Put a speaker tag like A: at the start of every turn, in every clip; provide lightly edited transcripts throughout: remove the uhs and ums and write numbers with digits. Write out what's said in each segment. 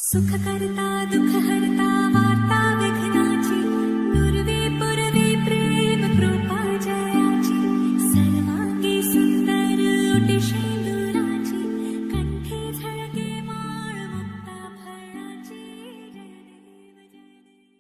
A: सुख करता दुख हरता वार्ता विघ्नाची पूर्वे पूर्वे प्रेम कृपा जयाची सर्वांगी सुंदर ओटी शेंदुराची कंठी झळके माळ मुक्ता फळाची जय देव जय देव.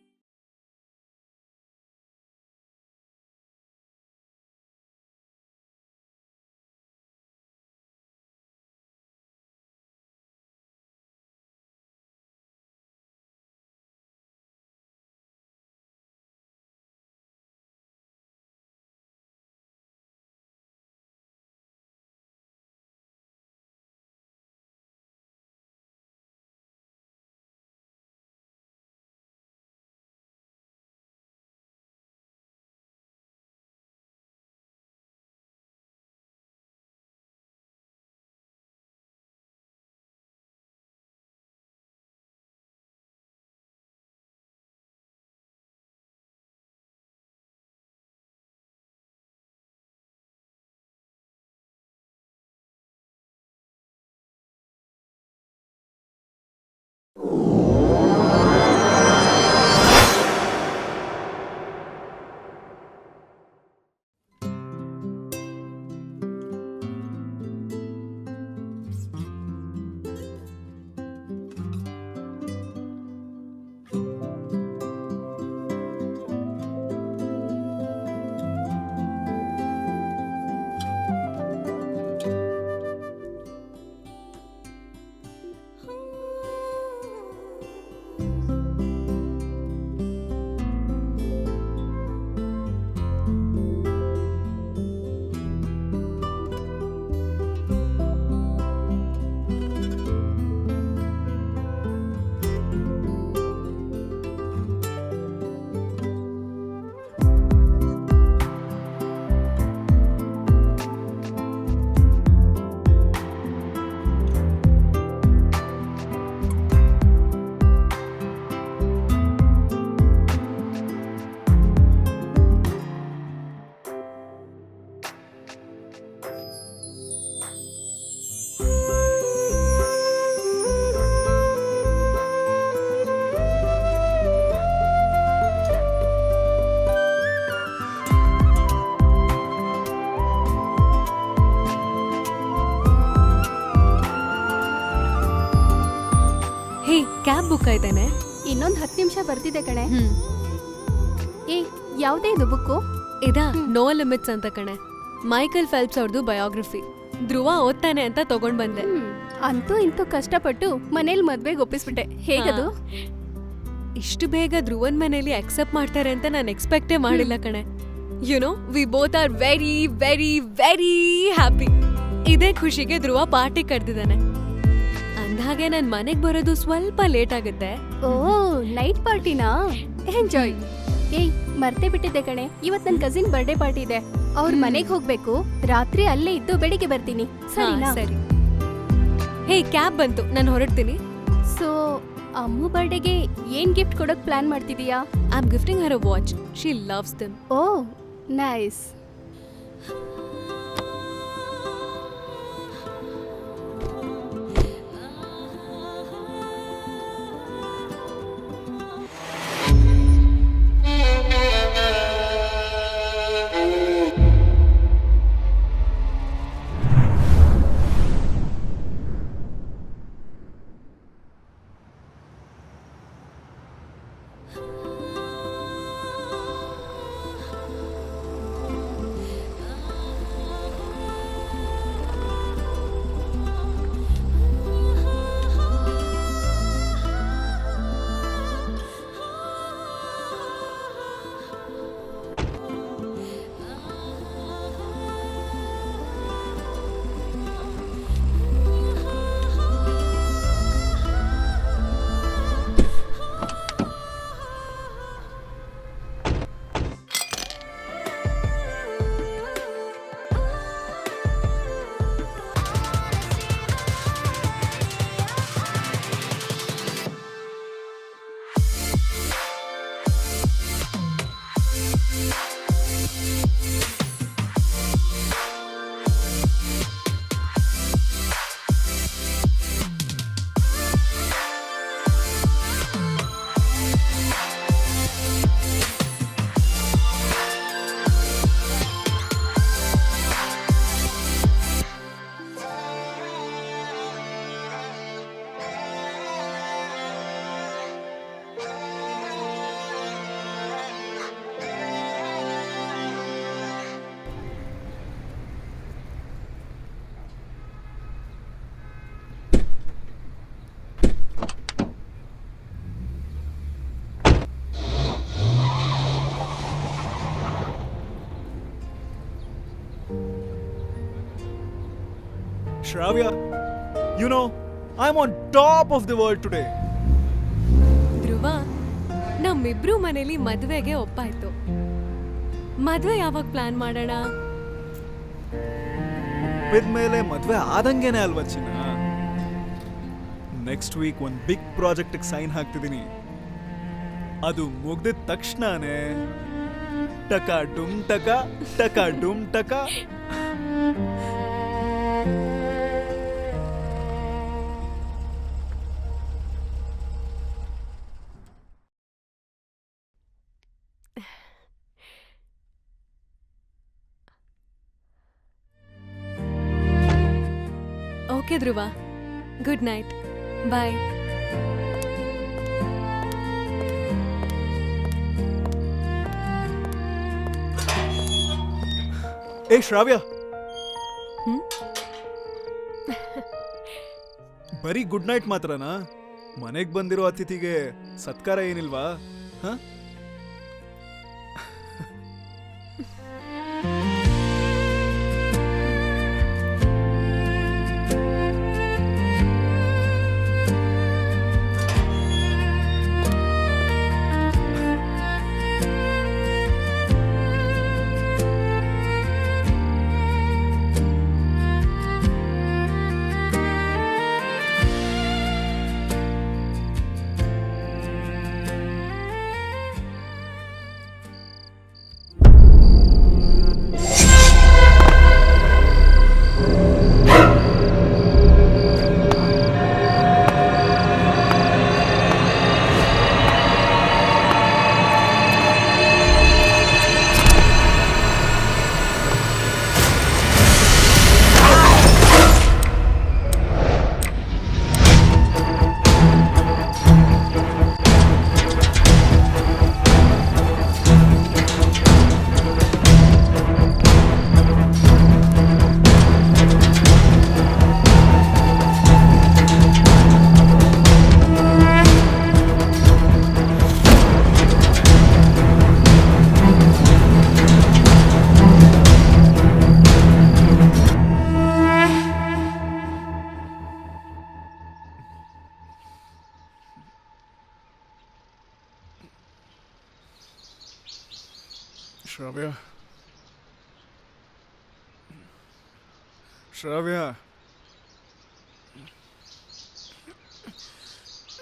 B: ಹೇ, ಕ್ಯಾಬ್ ಬುಕ್ ಆಯ್ತೇನೆ.
C: ಇನ್ನೊಂದು 10 ನಿಮಿಷ ಬರ್ತಿದೆ ಕಣೆ. ಏ, ಯಾವುದೇ ಇದು ಬುಕ್ಕು?
B: ಇದಾ ನೋ ಲಿಮಿಟ್ಸ್ ಅಂತ ಕಣೆ. ಮೈಕಲ್ ಫೆಲ್ಪ್ಸ್ ಅವ್ರದ್ದು ಬಯೋಗ್ರಫಿ. ಧ್ರುವ ಓದ್ತಾನೆ ಅಂತ ತಗೊಂಡ್ ಬಂದೆ.
C: ಅಂತೂ ಇಂತೂ ಕಷ್ಟಪಟ್ಟು ಮನೇಲಿ ಮದ್ವೆಗೆ ಒಪ್ಪಿಸ್ಬಿಟ್ಟೆ. ಹೇಗದು?
B: ಇಷ್ಟು ಬೇಗ ಧ್ರುವನ್ ಮನೇಲಿ ಅಕ್ಸೆಪ್ಟ್ ಮಾಡ್ತಾರೆ ಅಂತ ನಾನು ಎಕ್ಸ್ಪೆಕ್ಟೇ ಮಾಡಿಲ್ಲ ಕಣೆ. You know, we both are very very very happy. ಇದೇ ಖುಷಿಗೆ ಧ್ರುವ ಪಾರ್ಟಿ ಕರೆದಿದ್ದಾನೆ. ಅಂದ್ಹಾಗೆ ನನ್ ಮನೆಗ್ ಬರೋದು ಸ್ವಲ್ಪ ಲೇಟ್ ಆಗುತ್ತೆ.
C: ಓ, ನೈಟ್ ಪಾರ್ಟಿನಾ? ಎಂಜಾಯ್. ಏಯ್, ಮರ್ತೇ ಬಿಟ್ಟಿದ್ದೆ ಕಣೆ, ಇವತ್ ನನ್ ಕಸಿನ್ ಬರ್ಡೇ ಪಾರ್ಟಿ ಇದೆ. ಅವ್ರ ಮನೆಗ್ ಹೋಗ್ಬೇಕು. ರಾತ್ರಿ ಅಲ್ಲೇ ಇದ್ದು ಬೆಳಿಗ್ಗೆ ಬರ್ತೀನಿ, ಸರಿನಾ?
B: ಸರಿ. ಹೇ, ಕ್ಯಾಬ್ ಬಂತು, ನಾನು ಹೊರಡ್ತೀನಿ.
C: ಸೊ ಅಮ್ಮು ಬರ್ಡೇಗೆ ಏನ್ ಗಿಫ್ಟ್ ಕೊಡೋಕ್ ಪ್ಲಾನ್ ಮಾಡ್ತಿದೀಯಾ?
B: I am gifting her a watch. She loves them.
C: Oh, nice.
D: Shravya, you know, I'm on top of the world today.
B: ಧ್ರುವ, ನಮ್ಮಿಬ್ರು ಮನೇಲಿ ಮದ್ವೆಗೆ ಒಪ್ಪಾಯ್ತು. ಮದ್ವೆ ಯಾವಾಗ ಪ್ಲಾನ್ ಮಾಡೋಣ?
D: ಒಪ್ಪಿದ್ಮೇಲೆ ಮದ್ವೆ ಆದಂಗೆನೆ ಅಲ್ವಾ ಚಿನ್ನ. ನೆಕ್ಸ್ಟ್ ವೀಕ್ ಒಂದು ಬಿಗ್ ಪ್ರಾಜೆಕ್ಟ್ ಸೈನ್ ಹಾಕ್ತಿದ್ದೀನಿ. ಅದು ಮುಗ್ದಿದ ತಕ್ಷಣನೇ ಟಕ ಡುಮ್ ಟಕ ಟಕ ಡುಮ್ ಟಕ.
B: ಓಕೆ ಧ್ರುವ, ಗುಡ್ ನೈಟ್, ಬಾಯ್.
D: ಏ ಶ್ರಾವ್ಯ, ಬರೀ ಗುಡ್ ನೈಟ್ ಮಾತ್ರನಾ? ಮನೆಗ್ ಬಂದಿರೋ ಅತಿಥಿಗೆ ಸತ್ಕಾರ ಏನಿಲ್ವಾ? ಹ? Shravya. Shravya.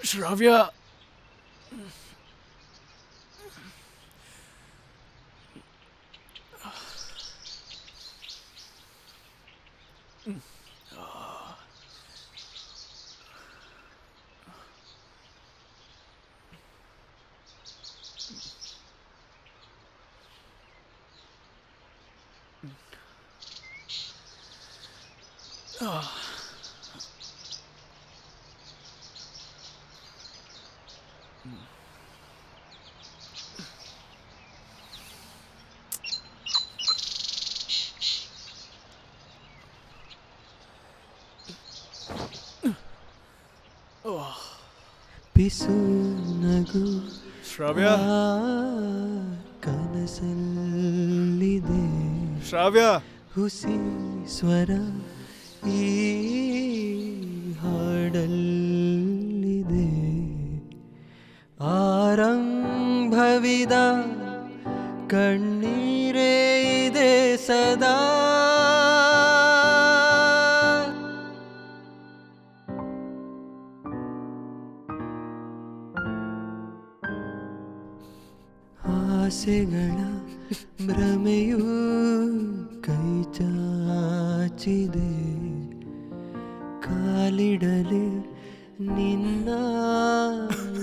D: Shravya.
E: ಪಿಸು ನಗು
D: ಶ್ರಾವ್ಯ.
E: ಕನಸಲ್ಲಿದೆ
D: ಶ್ರಾವ್ಯ.
E: ಹುಸಿ ಸ್ವರ ಈ ಹಾಡಲ್ಲಿದೆ. ಆರಂಭವಿದ ಕಣ್ಣೀರೇ ಇದೆ ಸದಾ. ಆಸೆಗಳ ಭ್ರಮೆಯೂ ಕೈ ಚಾಚಿದೆ. ಕಾಲಿಡಲೆ ನಿನ್ನ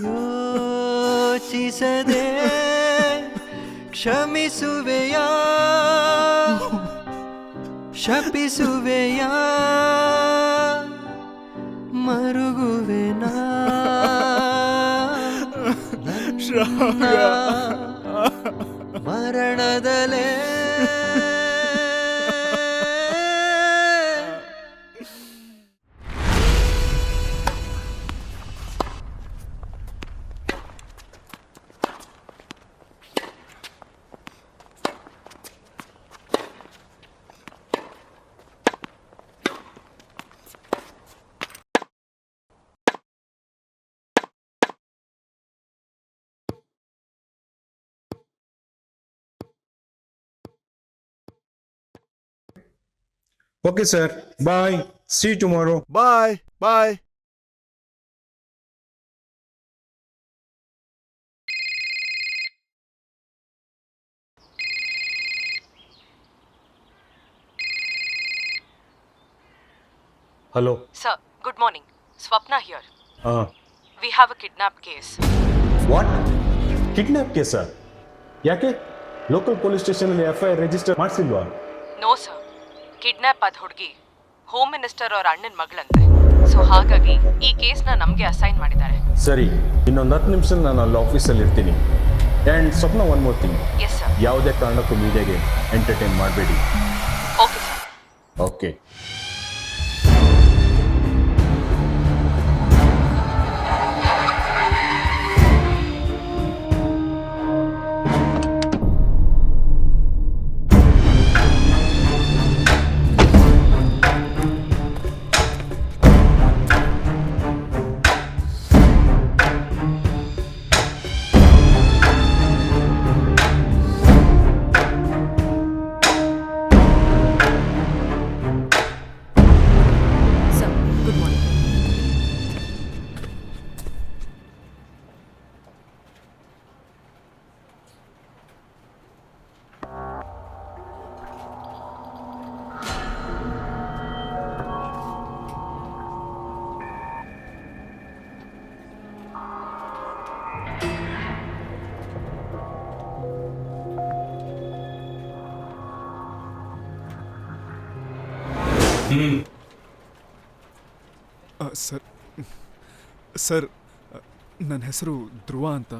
E: ಯೋಚಿಸದೆ ಕ್ಷಮಿಸುವೆಯಾ ಶಪಿಸುವೆಯಾ ಮರುಗುವೆನಾ
D: ಶ್ರಾವ್ಯ.
E: ಮರಣದಲೇ
F: Okay, sir. Bye. See you tomorrow.
D: Bye bye.
F: Hello.
G: Sir, good morning. Swapna here.
F: Uh,
G: We have a kidnap case.
F: what? Kidnap ಕೇಸ? ಯಾಕೆ ಲೋಕಲ್ ಪೊಲೀಸ್ ಸ್ಟೇಷನಲ್ಲಿ FIR ರಿಜಿಸ್ಟರ್ ಮಾಡಿಸಿಲ್ವಾ?
G: No, sir. ಕಿಡ್ನಾಪ್ ಆದ ಹುಡುಗಿ ಹೋಮ್ ಮಿನಿಸ್ಟರ್ ಅವ್ರ ಅಣ್ಣನ ಮಗಳಂತೆ. So ಹಾಗಾಗಿ ಈ ಕೇಸ್ನ ನಮಗೆ ಅಸೈನ್ ಮಾಡಿದ್ದಾರೆ.
F: ಸರಿ, ಇನ್ನೊಂದು 10 ನಿಮಿಷ ನಾನು ಅಲ್ಲಿ ಆಫೀಸಲ್ಲಿ ಇರ್ತೀನಿ. And Swapna one more thing,
G: yes sir.
F: ಯಾವುದೇ ಕಾರಣಕ್ಕೂ ಮೀಡಿಯಾಗೆ ಎಂಟರ್ಟೈನ್ ಮಾಡಬೇಡಿ.
G: Okay sir.
F: Okay.
G: Sir, good morning.
D: Sir sir, ನನ್ನ ಹೆಸರು ಧ್ರುವ ಅಂತ.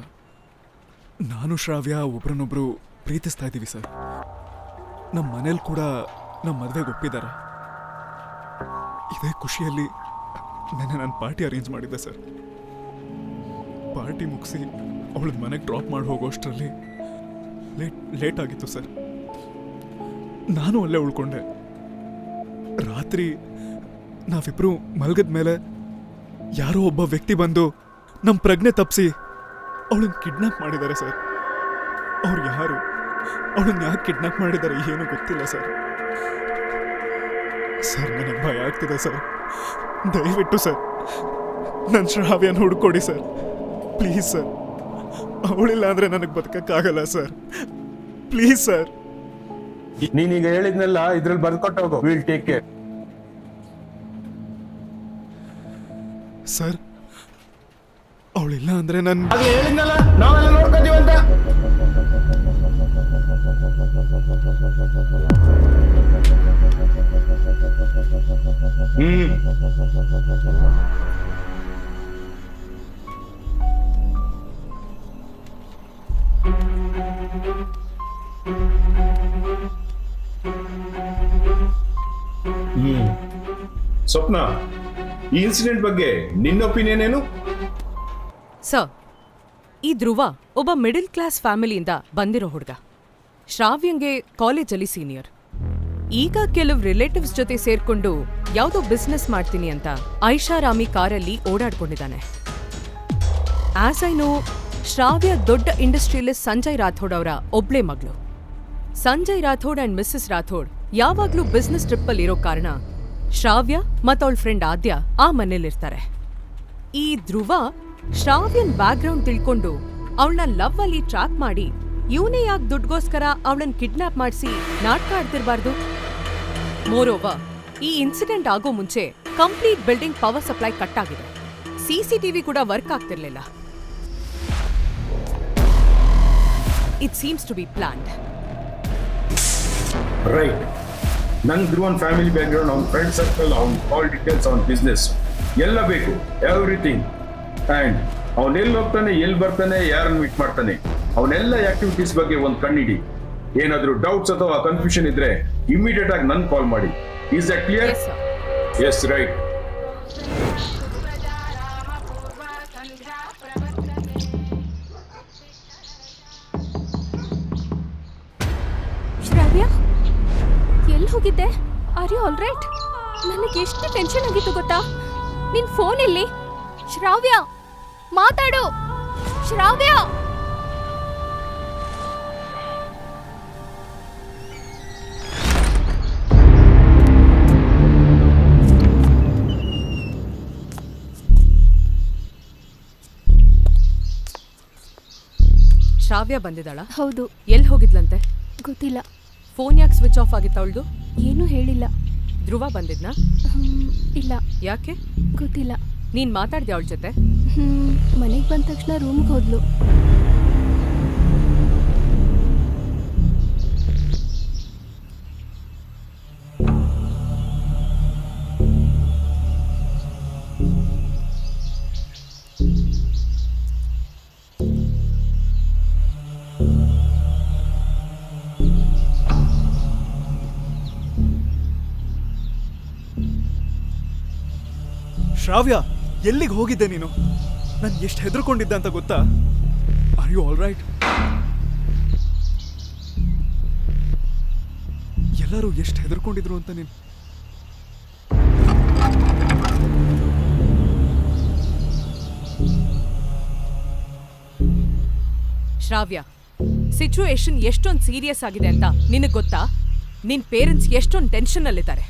D: ನಾನು ಶ್ರಾವ್ಯ ಒಬ್ರನ್ನೊಬ್ರು ಪ್ರೀತಿಸ್ತಾ ಇದ್ದೀವಿ ಸರ್. ನಮ್ಮ ಮನೇಲಿ ಕೂಡ ನಮ್ಮ ಮದುವೆಗೆ ಒಪ್ಪಿದ್ದಾರೆ. ಇದೇ ಖುಷಿಯಲ್ಲಿ ನೆನ್ನೆ ನಾನು ಪಾರ್ಟಿ ಅರೇಂಜ್ ಮಾಡಿದ್ದೆ ಸರ್. ಪಾರ್ಟಿ ಮುಗಿಸಿ ಅವಳನ್ನ ಮನೆಗೆ ಡ್ರಾಪ್ ಮಾಡಿ ಹೋಗೋಷ್ಟರಲ್ಲಿ ಲೇಟ್ ಆಗಿತ್ತು ಸರ್. ನಾನು ಅಲ್ಲೇ ಉಳ್ಕೊಂಡೆ. ರಾತ್ರಿ ನಾವಿಬ್ರು ಮಲಗದ ಮೇಲೆ ಯಾರೋ ಒಬ್ಬ ವ್ಯಕ್ತಿ ಬಂದು ನಮ್ಮ ಪ್ರಜ್ಞೆ ತಪ್ಪಿಸಿ ಅವಳನ್ನ ಕಿಡ್ನಾಪ್ ಮಾಡಿದ್ದಾರೆ ಸರ್. ಅವ್ರು ಯಾರು, ಅವಳನ್ನ ಯಾಕೆ ಕಿಡ್ನಾಪ್ ಮಾಡಿದ್ದಾರೆ ಏನೂ ಗೊತ್ತಿಲ್ಲ ಸರ್. ಸರ್, ನನಗೆ ಭಯ ಆಗ್ತಿದೆ ಸರ್. ದಯವಿಟ್ಟು ಸರ್ ನನ್ನ ಶ್ರಾವ್ಯನ ಹುಡ್ಕೊಡಿ ಸರ್, ಪ್ಲೀಸ್ ಸರ್. ಅವಳಿಲ್ಲ ಅಂದರೆ ನನಗೆ ಬದುಕಕ್ಕಾಗಲ್ಲ ಸರ್. Please sir.
F: ನೀನೀಗ ಹೇಳಿದ್ನೆಲ್ಲ ಇದ್ರಲ್ಲಿ ಬರ್ಕೊಟ್ಟು ಹೋಗು. Will take care.
D: ಸರ್, ಅವಳಿಲ್ಲ ಅಂದರೆ ನನ್ನ
F: ಹಾಗೆ ಹೇಳಿದ್ನಲ್ಲ, ನಾವೆಲ್ಲ ನೋಡ್ಕೊತೀವಂತ. ಸ್ವಪ್ನ, ಈ ಇನ್ಸಿಡೆಂಟ್ ಬಗ್ಗೆ ನಿನ್ನ ಒಪಿನಿಯನ್ ಏನು?
G: ಸರ್, ಈ ಧ್ರುವ ಒಬ್ಬ ಮಿಡಲ್ ಕ್ಲಾಸ್ ಫ್ಯಾಮಿಲಿಯಿಂದ ಬಂದಿರೋ ಹುಡುಗ. ಶ್ರಾವ್ಯಂಗೆ ಕಾಲೇಜಲ್ಲಿ ಸೀನಿಯರ್. ಈಗ ಕೆಲವು ರಿಲೇಟಿವ್ಸ್ ಜೊತೆ ಸೇರ್ಕೊಂಡು ಯಾವುದೋ ಬಿಸ್ನೆಸ್ ಮಾಡ್ತೀನಿ ಅಂತ ಐಷಾರಾಮಿ ಕಾರಲ್ಲಿ ಓಡಾಡ್ಕೊಂಡಿದ್ದಾನೆ. ಆಸ್ ಐ ನೋ, ಶ್ರಾವ್ಯ ದೊಡ್ಡ ಇಂಡಸ್ಟ್ರಿಯಲಿಸ್ಟ್ ಸಂಜಯ್ ರಾಥೋಡ್ ಅವರ ಒಬ್ಳೆ ಮಗಳು. ಸಂಜಯ್ ರಾಥೋಡ್ ಅಂಡ್ ಮಿಸ್ಸಸ್ ರಾಥೋಡ್ ಯಾವಾಗ್ಲೂ ಬಿಸ್ನೆಸ್ ಟ್ರಿಪ್ಪಲ್ಲಿ ಇರೋ ಕಾರಣ ಶ್ರಾವ್ಯ ಮತ್ತವಳ ಫ್ರೆಂಡ್ ಆದ್ಯ ಆ ಮನೇಲಿರ್ತಾರೆ. ಈ ಧ್ರುವ ಶ್ರಾವ್ಯನ್ ಬ್ಯಾಕ್ಗ್ರೌಂಡ್ ತಿಳ್ಕೊಂಡು ಅವಳನ್ನ ಲವ್ ಅಲ್ಲಿ ಟ್ರ್ಯಾಪ್ ಮಾಡಿ ಇವನೇ ಯಾಕೆ ದುಡ್ಗೋಸ್ಕರ ಅವಳನ್ನ ಕಿಡ್ನಾಪ್ ಮಾಡಿಸಿ ನಾಟಕ ಆಡ್ತಿರ್ಬಾರ್ದು. ಮೋರೋವರ್, ಈ ಇನ್ಸಿಡೆಂಟ್ ಆಗೋ ಮುಂಚೆ complete building power supply cut ಆಗಿದೆ. CCTV ಕೂಡ ವರ್ಕ್ ಆಗ್ತಿರ್ಲಿಲ್ಲ. It seems to be planned.
F: Right. ನಂಗೆ ಧ್ರುವನ್ ಫ್ಯಾಮಿಲಿ ಬ್ಯಾಕ್ಗ್ರೌಂಡ್, ಅವ್ನ ಫ್ರೆಂಡ್ ಸರ್ಕಲ್, ಅವ್ನ ಕಾಲ್ ಡೀಟೇಲ್ಸ್, ಅವ್ನ ಬಿಸ್ನೆಸ್ ಎಲ್ಲ ಬೇಕು, ಎವ್ರಿಥಿಂಗ್. ಆ್ಯಂಡ್ ಅವನ್ ಎಲ್ಲಿ ಹೋಗ್ತಾನೆ, ಎಲ್ಲಿ ಬರ್ತಾನೆ, ಯಾರನ್ನು ಮೀಟ್ ಮಾಡ್ತಾನೆ, ಅವನೆಲ್ಲ ಆಕ್ಟಿವಿಟೀಸ್ ಬಗ್ಗೆ ಒಂದು ಕಣ್ಣಿಡಿ. ಏನಾದರೂ ಡೌಟ್ಸ್ ಅಥವಾ ಕನ್ಫ್ಯೂಷನ್ ಇದ್ರೆ ಇಮಿಡಿಯೇಟ್ ಆಗಿ ನನ್ ಕಾಲ್ ಮಾಡಿ. Is that clear?
G: Yes, sir.
F: Yes, right.
C: Shravya, ಎಲ್ಲಿ ಹೋಗಿದ್ದೆ? Are you all right? ನನಗೆ ಎಷ್ಟು ಟೆನ್ಷನ್ ಆಗಿತ್ತು ಗೊತ್ತಾ? ನಿನ್ ಫೋನ್ ಇಲ್ಲಿ. ಶ್ರಾವ್ಯ, ಮಾತಾಡು. ಶ್ರಾವ್ಯ,
G: ಶ್ರಾವ್ಯ ಬಂದಿದ್ದಾಳ?
C: ಹೌದು.
G: ಎಲ್ಲಿ ಹೋಗಿದ್ಲಂತೆ?
C: ಗೊತ್ತಿಲ್ಲ.
G: ಫೋನ್ ಯಾಕೆ ಸ್ವಿಚ್ ಆಫ್ ಆಗಿತ್ತ ಅವಳ್ದು?
C: ಏನೂ ಹೇಳಿಲ್ಲ.
G: ಧ್ರುವ ಬಂದಿದ್ನಾ?
C: ಇಲ್ಲ.
G: ಯಾಕೆ?
C: ಗೊತ್ತಿಲ್ಲ.
G: ನೀನ್ ಮಾತಾಡ್ದೆ ಅವಳ ಜೊತೆ?
C: ಮನೆಗೆ ಬಂದ ತಕ್ಷಣ ರೂಮ್ಗೆ ಹೋದ್ಲು.
D: ಶ್ರಾವ್ಯ, ಎಲ್ಲಿಗೆ ಹೋಗಿದ್ದೆ ನೀನು? ನಾನು ಎಷ್ಟು ಹೆದರ್ಕೊಂಡಿದ್ದೆ ಅಂತ ಗೊತ್ತಾ? Are you all right? ಎಲ್ಲರೂ ಎಷ್ಟು ಹೆದರ್ಕೊಂಡಿದ್ರು ಅಂತ ನೀನು.
G: ಶ್ರಾವ್ಯ, ಸಿಚುವೇಶನ್ ಎಷ್ಟೊಂದು ಸೀರಿಯಸ್ ಆಗಿದೆ ಅಂತ ನಿನಗೆ ಗೊತ್ತಾ? ನಿನ್ ಪೇರೆಂಟ್ಸ್ ಎಷ್ಟೊಂದು ಟೆನ್ಷನ್ ಅಲ್ಲಿದ್ದಾರೆ.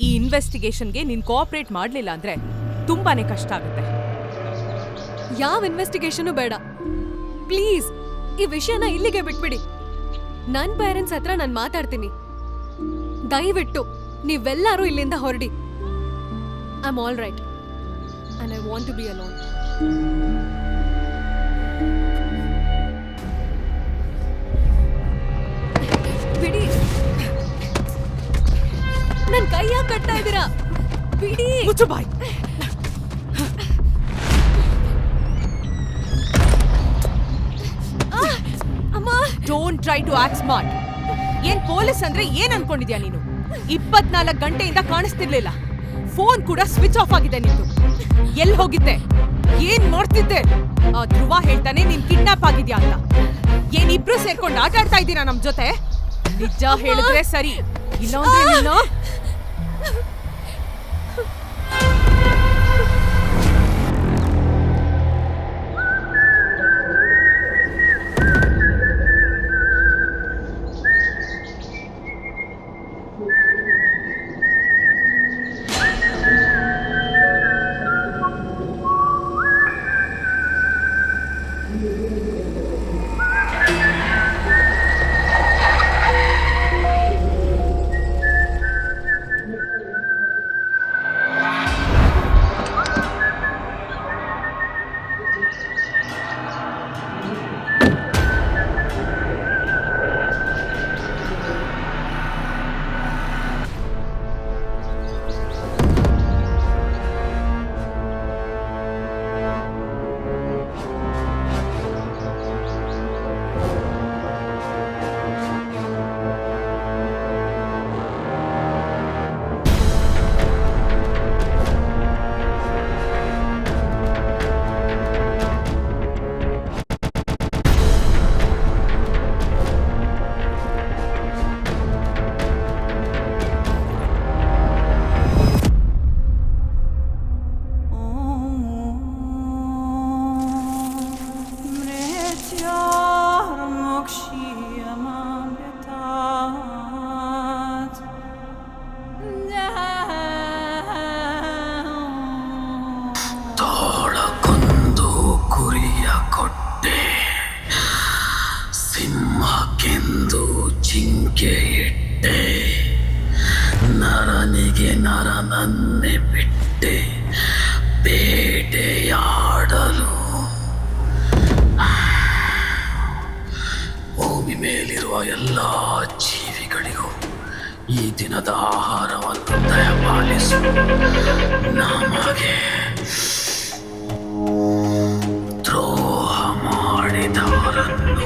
G: ಈ ಇನ್ವೆಸ್ಟಿಗೇಷನ್ಗೆ ನೀನ್ ಕೋಆಪರೇಟ್ ಮಾಡಲಿಲ್ಲ ಅಂದ್ರೆ ತುಂಬಾನೇ ಕಷ್ಟ ಆಗುತ್ತೆ.
B: ಯಾವ ಇನ್ವೆಸ್ಟಿಗೇಷನು ಬೇಡ ಪ್ಲೀಸ್. ಈ ವಿಷಯನ ಇಲ್ಲಿಗೆ ಬಿಟ್ಬಿಡಿ. ನನ್ನ ಪೇರೆಂಟ್ಸ್ ಹತ್ರ ನಾನು ಮಾತಾಡ್ತೀನಿ. ದಯವಿಟ್ಟು ನೀವೆಲ್ಲರೂ ಇಲ್ಲಿಂದ ಹೊರಡಿ. I am all right and I want to be alone. ಬಿಡಿ, ನನ್ ಕೈ ಯಾಕೆ ಕಟ್ತಾ ಇದ್ದೀರಾ? ಬಿಡಿ.
G: ಮುಚ್ಚು ಬಾಯ್.
B: ಅಮ್ಮ,
G: don't try to act smart. ಏನ್ ಪೊಲೀಸ್ ಅಂದ್ರೆ ಏನ್ ಅನ್ಕೊಂಡಿದ್ಯಾ ನೀನು? 24 ಗಂಟೆಯಿಂದ ಕಾಣಿಸ್ತಿರ್ಲಿಲ್ಲ. ಫೋನ್ ಕೂಡ ಸ್ವಿಚ್ ಆಫ್ ಆಗಿದೆ ನಿಂದು. ಎಲ್ಲಿ ಹೋಗಿದ್ದೆ? ಏನ್ ಮಾಡ್ತಿದ್ದೆ? ಆ ಧ್ರುವ ಹೇಳ್ತಾನೆ ನೀನ್ ಕಿಡ್ನಾಪ್ ಆಗಿದ್ಯಾ ಅಂತ. ಏನ್ ಇಬ್ರು ಸೇರ್ಕೊಂಡು ಆಟ ಆಡ್ತಾ ಇದ್ದೀರಾ ನಮ್ ಜೊತೆ? ನಿಜ ಹೇಳಿದ್ರೆ ಸರಿ, ಇಲ್ಲ ಅಂದ್ರೆ ನೀನು.
H: ಜಿಂಕೆ ಇಟ್ಟೆ, ನರನಿಗೆ ನರನನ್ನೇ ಬಿಟ್ಟೆ ಬೇಟೆಯಾಡಲು. ಭೂಮಿ ಮೇಲಿರುವ ಎಲ್ಲ ಜೀವಿಗಳಿಗೂ ಈ ದಿನದ ಆಹಾರವನ್ನು ದಯಪಾಲಿಸು. ನಮಗೆ ದ್ರೋಹ ಮಾಡಿದವರನ್ನು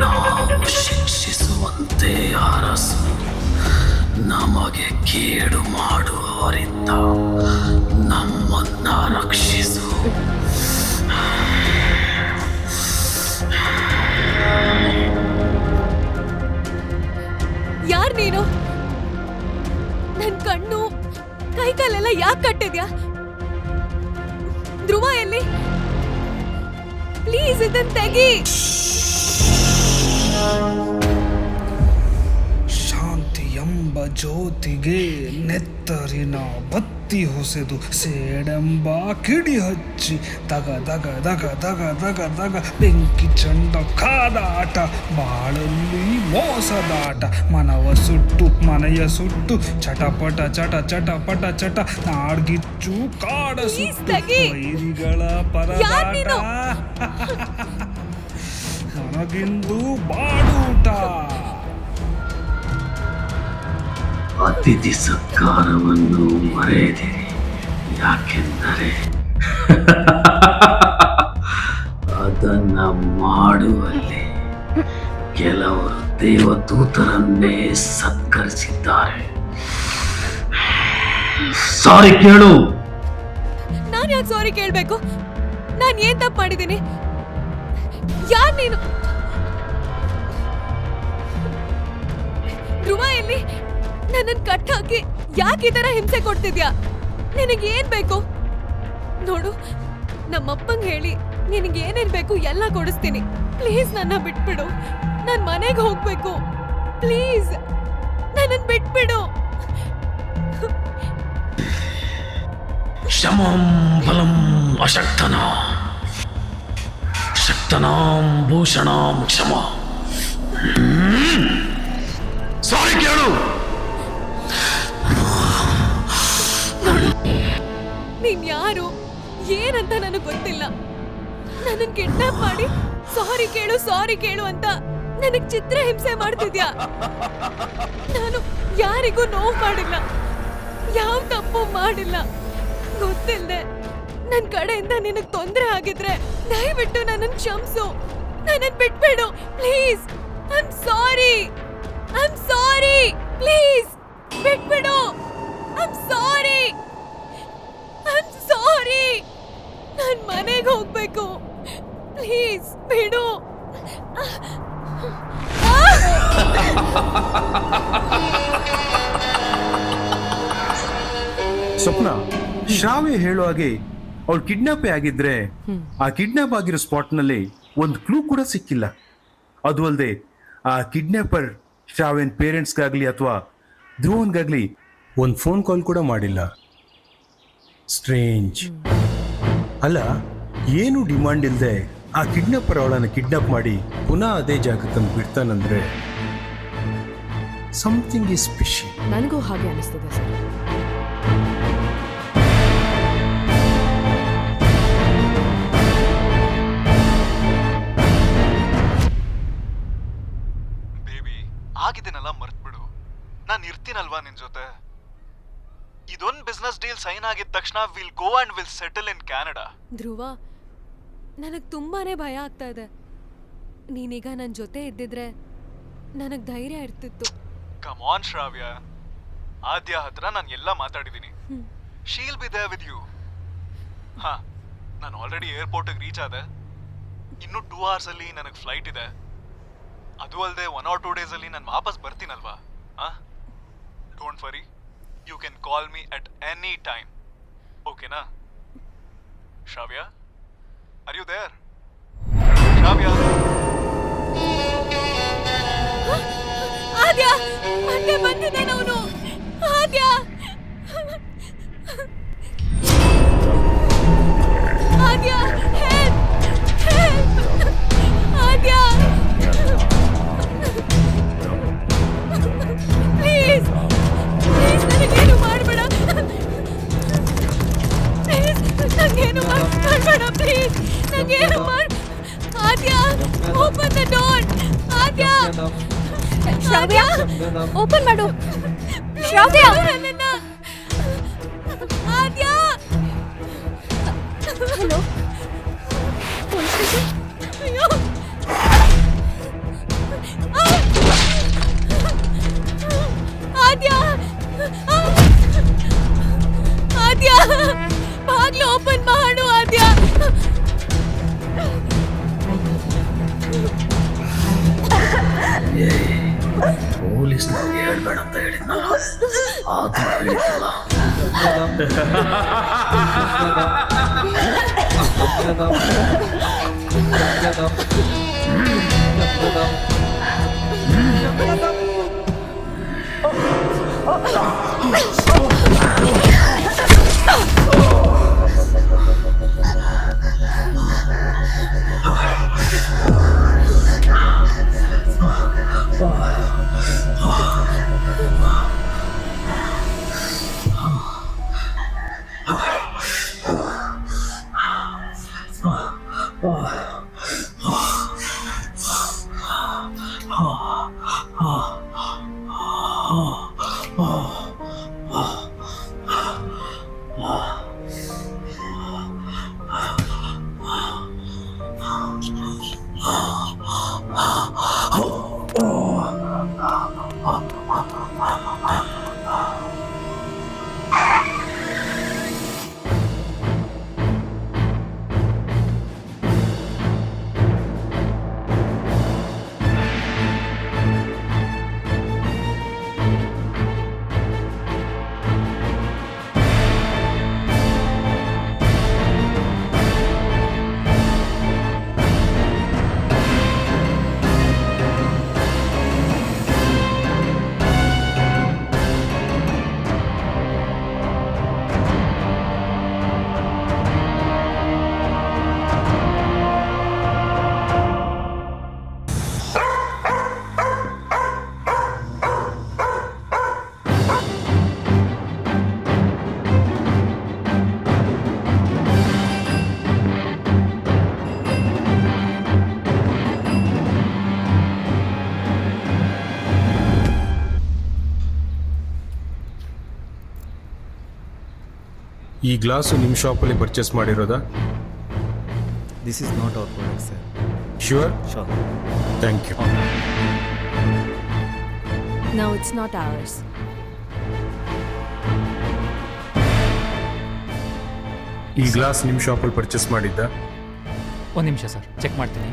H: ನಾವು ಶಿಕ್ಷಿಸುವಂತೆ ಅರಸು. ನಮಗೆ ಕೇಡು ಮಾಡುವವರಿಂದ ನಮ್ಮನ್ನ ರಕ್ಷಿಸು.
B: ಯಾರ್ ನೀನು? ನನ್ ಕಣ್ಣು ಕೈ ಕಾಲೆಲ್ಲ ಯಾಕೆ ಕಟ್ಟಿದ್ಯಾ? ಧ್ರುವ ಎಲ್ಲಿ? ಪ್ಲೀಸ್ ಇದನ್ನ ತೆಗಿ.
I: ಶಾಂತಿ ಎಂಬ ಜ್ಯೋತಿಗೆ ನೆತ್ತರಿನ ಬತ್ತಿ ಕತ್ತಿ ಹೊಸೆದು ಸೇಡೆಂಬ ಕಿಡಿ ಹಚ್ಚಿ ದಗ ದಗ ದಗ ದಗ ದಗ ದಗ ಬೆಂಕಿ ಚಂಡ ಕಾದಾಟ ಬಾಳಲ್ಲಿ ಮೋಸದಾಟ ಮನವ ಸುಟ್ಟು ಮನೆಯ ಸುಟ್ಟು ಚಟಪಟ ಚಟ ಚಟಪಟ ಚಟ ನಾಡ್ಗಿಚ್ಚು ಕಾಡ ಸುಟ್ಟು
B: ತೆಗಿ.
I: ವೈರಿಗಳ
B: ಯಾರ್ ನೀನು?
I: ಪರದಾಟ ನನಗಿಂದು ಬಾಡೂಟ.
H: ಅತಿಥಿ ಸತ್ಕಾರವನ್ನು ಮರೆಯದಿರಿ, ಯಾಕೆಂದರೆ ಅದನ್ನ ಮಾಡುವಲ್ಲಿ ಕೆಲವರು ದೇವದೂತರನ್ನೇ ಸತ್ಕರಿಸಿದ್ದಾರೆ. ಸಾರಿ ಕೇಳು.
B: ನಾನ್ ಯಾಕೆ ಸಾರಿ ಕೇಳ್ಬೇಕು? ನಾನ್ ಏನ್ ತಪ್ಪು ಮಾಡಿದ್ದೀನಿ? ಯಾರ್ ನೀನು? ಧ್ರುವ ಎಲ್ಲಿ? ನನ್ನನ್ ಕಟ್ ಹಾಕಿ ಯಾಕೆ ಈ ತರ ಹಿಂಸೆ ಕೊಡ್ತಿದ್ಯಾ? ನಿನಗೆ ಏನ್ ಬೇಕು? ನೋಡು, ನಮ್ಮಪ್ಪಂಗ್ ಹೇಳಿ ನಿನಗೆ ಏನೇನ್ ಬೇಕು ಎಲ್ಲ ಕೊಡಿಸ್ತೀನಿ. ಪ್ಲೀಸ್ ನನ್ನ ಬಿಟ್ಬಿಡು. ನಾನ್ ಮನೆಗೆ ಹೋಗ್ಬೇಕು. ಪ್ಲೀಸ್ ನನ್ನನ್ ಬಿಟ್ಬಿಡು.
H: ಶಮಂ ಬಲಂ ಅಶಕ್ತನ ಶಕ್ತನಾಂ ಭೂಷಣಾಂ ಕ್ಷಮ. ಸಾರಿ ಕೇಳು.
B: ನೀನ್ ಯಾರು ಏನಂತ ನನಗ್ ಗೊತ್ತಿಲ್ಲ. ನನ್ನನ್ ಕಿಡ್ನಾಪ್ ಮಾಡಿ ಸಾರಿ ಕೇಳು ಅಂತ ನನಗ್ ಚಿತ್ರ ಹಿಂಸೆ ಮಾಡ್ತಿದ್ಯಾ? ನಾನು ಯಾರಿಗೂ ನೋವು ಮಾಡಿಲ್ಲ, ಯಾವ ತಪ್ಪು ಮಾಡಿಲ್ಲ. ಗೊತ್ತಿಲ್ದೆ ನನ್ ಕಡೆಯಿಂದ ನಿನಗ್ ತೊಂದ್ರೆ ಆಗಿದ್ರೆ ದಯವಿಟ್ಟು ನನ್ನನ್ ಕ್ಷಮಿಸು. ನನ್ನನ್ ಬಿಟ್ಬಿಡು please. I am sorry please ಬಿಟ್ಬಿಡು. I am sorry. ನಾನ್ ಮನೆಗೆ ಹೋಗ್ಬೇಕು. ಪ್ಲೀಸ್ ಬಿಡು.
F: ಸ್ವಪ್ನ, ಶ್ರಾವ್ಯ ಹೇಳೋ ಹಾಗೆ ಅವಳು ಕಿಡ್ನಾಪೇ ಆಗಿದ್ರೆ ಆ ಕಿಡ್ನಾಪ್ ಆಗಿರೋ ಸ್ಪಾಟ್ನಲ್ಲಿ ಒಂದು ಕ್ಲೂ ಕೂಡ ಸಿಕ್ಕಿಲ್ಲ. ಅದು ಅಲ್ಲದೆ ಆ ಕಿಡ್ನಾಪರ್ ಶ್ರಾವ್ಯನ್ ಪೇರೆಂಟ್ಸ್ಗಾಗ್ಲಿ ಅಥವಾ ಧ್ರುವನ್ಗಾಗ್ಲಿ ಒಂದು ಫೋನ್ ಕಾಲ್ ಕೂಡ ಮಾಡಿಲ್ಲ. ಸ್ಟ್ರೇಂಜ್ ಅಲ್ಲ, ಏನು ಡಿಮಾಂಡ್ ಇಲ್ಲದೆ ಆ ಕಿಡ್ನಾಪರ್ ಅವಳನ್ನು ಕಿಡ್ನಾಪ್ ಮಾಡಿ ಪುನಃ ಅದೇ ಜಾಗಕ್ಕೆ ತಂದು ಬಿಡ್ತಾನಂದ್ರೆ ಸಮಥಿಂಗ್ ಈಸ್ ಸ್ಪೆಷಲ್.
G: ನನಗೂ ಹಾಗೆ ಅನಿಸ್ತದೆ ಸರ್.
D: ಬೇಬಿ, ಆಗಿದ್ದೇನಲ್ಲ ಮರ್ತ್ಬಿಡು. ನಾನು ಇರ್ತೀನಲ್ವಾ ನಿನ್ ಜೊತೆ. ಇದೊಂದು ಬಿಸ್ನೆಸ್ ಡೀಲ್ ಸೈನ್ ಆಗಿದ ತಕ್ಷಣ we'll go and we'll settle in Canada.
B: Dhruva, ನನಗ್ ತುಂಬಾನೇ ಭಯ ಆಗ್ತಾ ಇದೆ. ನೀನೀಗ ನನ್ನ ಜೊತೆ ಇದ್ದಿದ್ರೆ ನನಗ್ ಧೈರ್ಯ ಇರ್ತಿತ್ತು.
D: ಕಮ್ ಆನ್ ಶ್ರಾವ್ಯ, ಆದ್ಯ ಹತ್ರ ನಾನು ಎಲ್ಲ ಮಾತಾಡಿದ್ದೀನಿ. She'll be there with you. ಹಾ, ನಾನು ಆಲ್ರೆಡಿ ಏರ್ಪೋರ್ಟ್ಗೆ ರೀಚ್ ಆದೆ. ಇನ್ನು 2 hours ಅಲ್ಲಿ ನನಗೆ ಫ್ಲೈಟ್ ಇದೆ. ಅದು ಅಲ್ಲದೆ 1 or 2 days ಅಲ್ಲಿ ನಾನು ವಾಪಸ್ ಬರ್ತೀನಲ್ವಾ. Don't worry, you can call me at any time. ಓಕೆನಾ? Shravya, are you there? Shravya,
B: Aadya ಮತ್ತೆ ಬಂದಿದ್ದಾನೆ ಅವನು. ಆದ್ಯ, ಆದ್ಯ ಹೆಲ್ಪ್, ಆದ್ಯ ಪ್ಲೀಸ್ ನನಗೇನು ಮಾಡಬೇಡ. ನಂಗೇನು ಮಾಡಬೇಡ ಪ್ಲೀಸ್. ನಂಗೇನು ಮಾಡ. Aadya, open the door. Aadya,
C: Shravya, open ಮಾಡು. ಶ್ರಾವ್ಯ,
B: ನನ್ನನ್ನ. Aadya,
C: hello, police station.
B: ಅಯ್ಯೋ. ಆದ್ಯ, ಆದ್ಯ, ಬಾಗ್ಲು ಓಪನ್ ಮಾಡು ಆದ್ಯ.
H: ಪೊಲೀಸ್ನವ್ರಿಗೆ ಹೇಳ್ಬೇಡ ಅಂತ ಹೇಳಿದ್ನಲ್ಲ, ಆದ್ರೂ ಹೇಳಿದ್ನಲ್ಲ.
F: ಈ ಗ್ಲಾಸು ನಿಮ್ಮ ಶಾಪಲ್ಲಿ ಪರ್ಚೇಸ್ ಮಾಡಿರೋದಾ?
J: This is not our product, sir.
F: Sure?
J: Sure.
F: Thank you.
B: No, it's not ours.
F: ಈ ಗ್ಲಾಸ್ ನಿಮ್ಮ ಶಾಪಲ್ಲಿ ಪರ್ಚೇಸ್ ಮಾಡಿದ್ದ?
J: ಒಂದು ನಿಮಿಷ ಸರ್, ಚೆಕ್ ಮಾಡ್ತೀನಿ.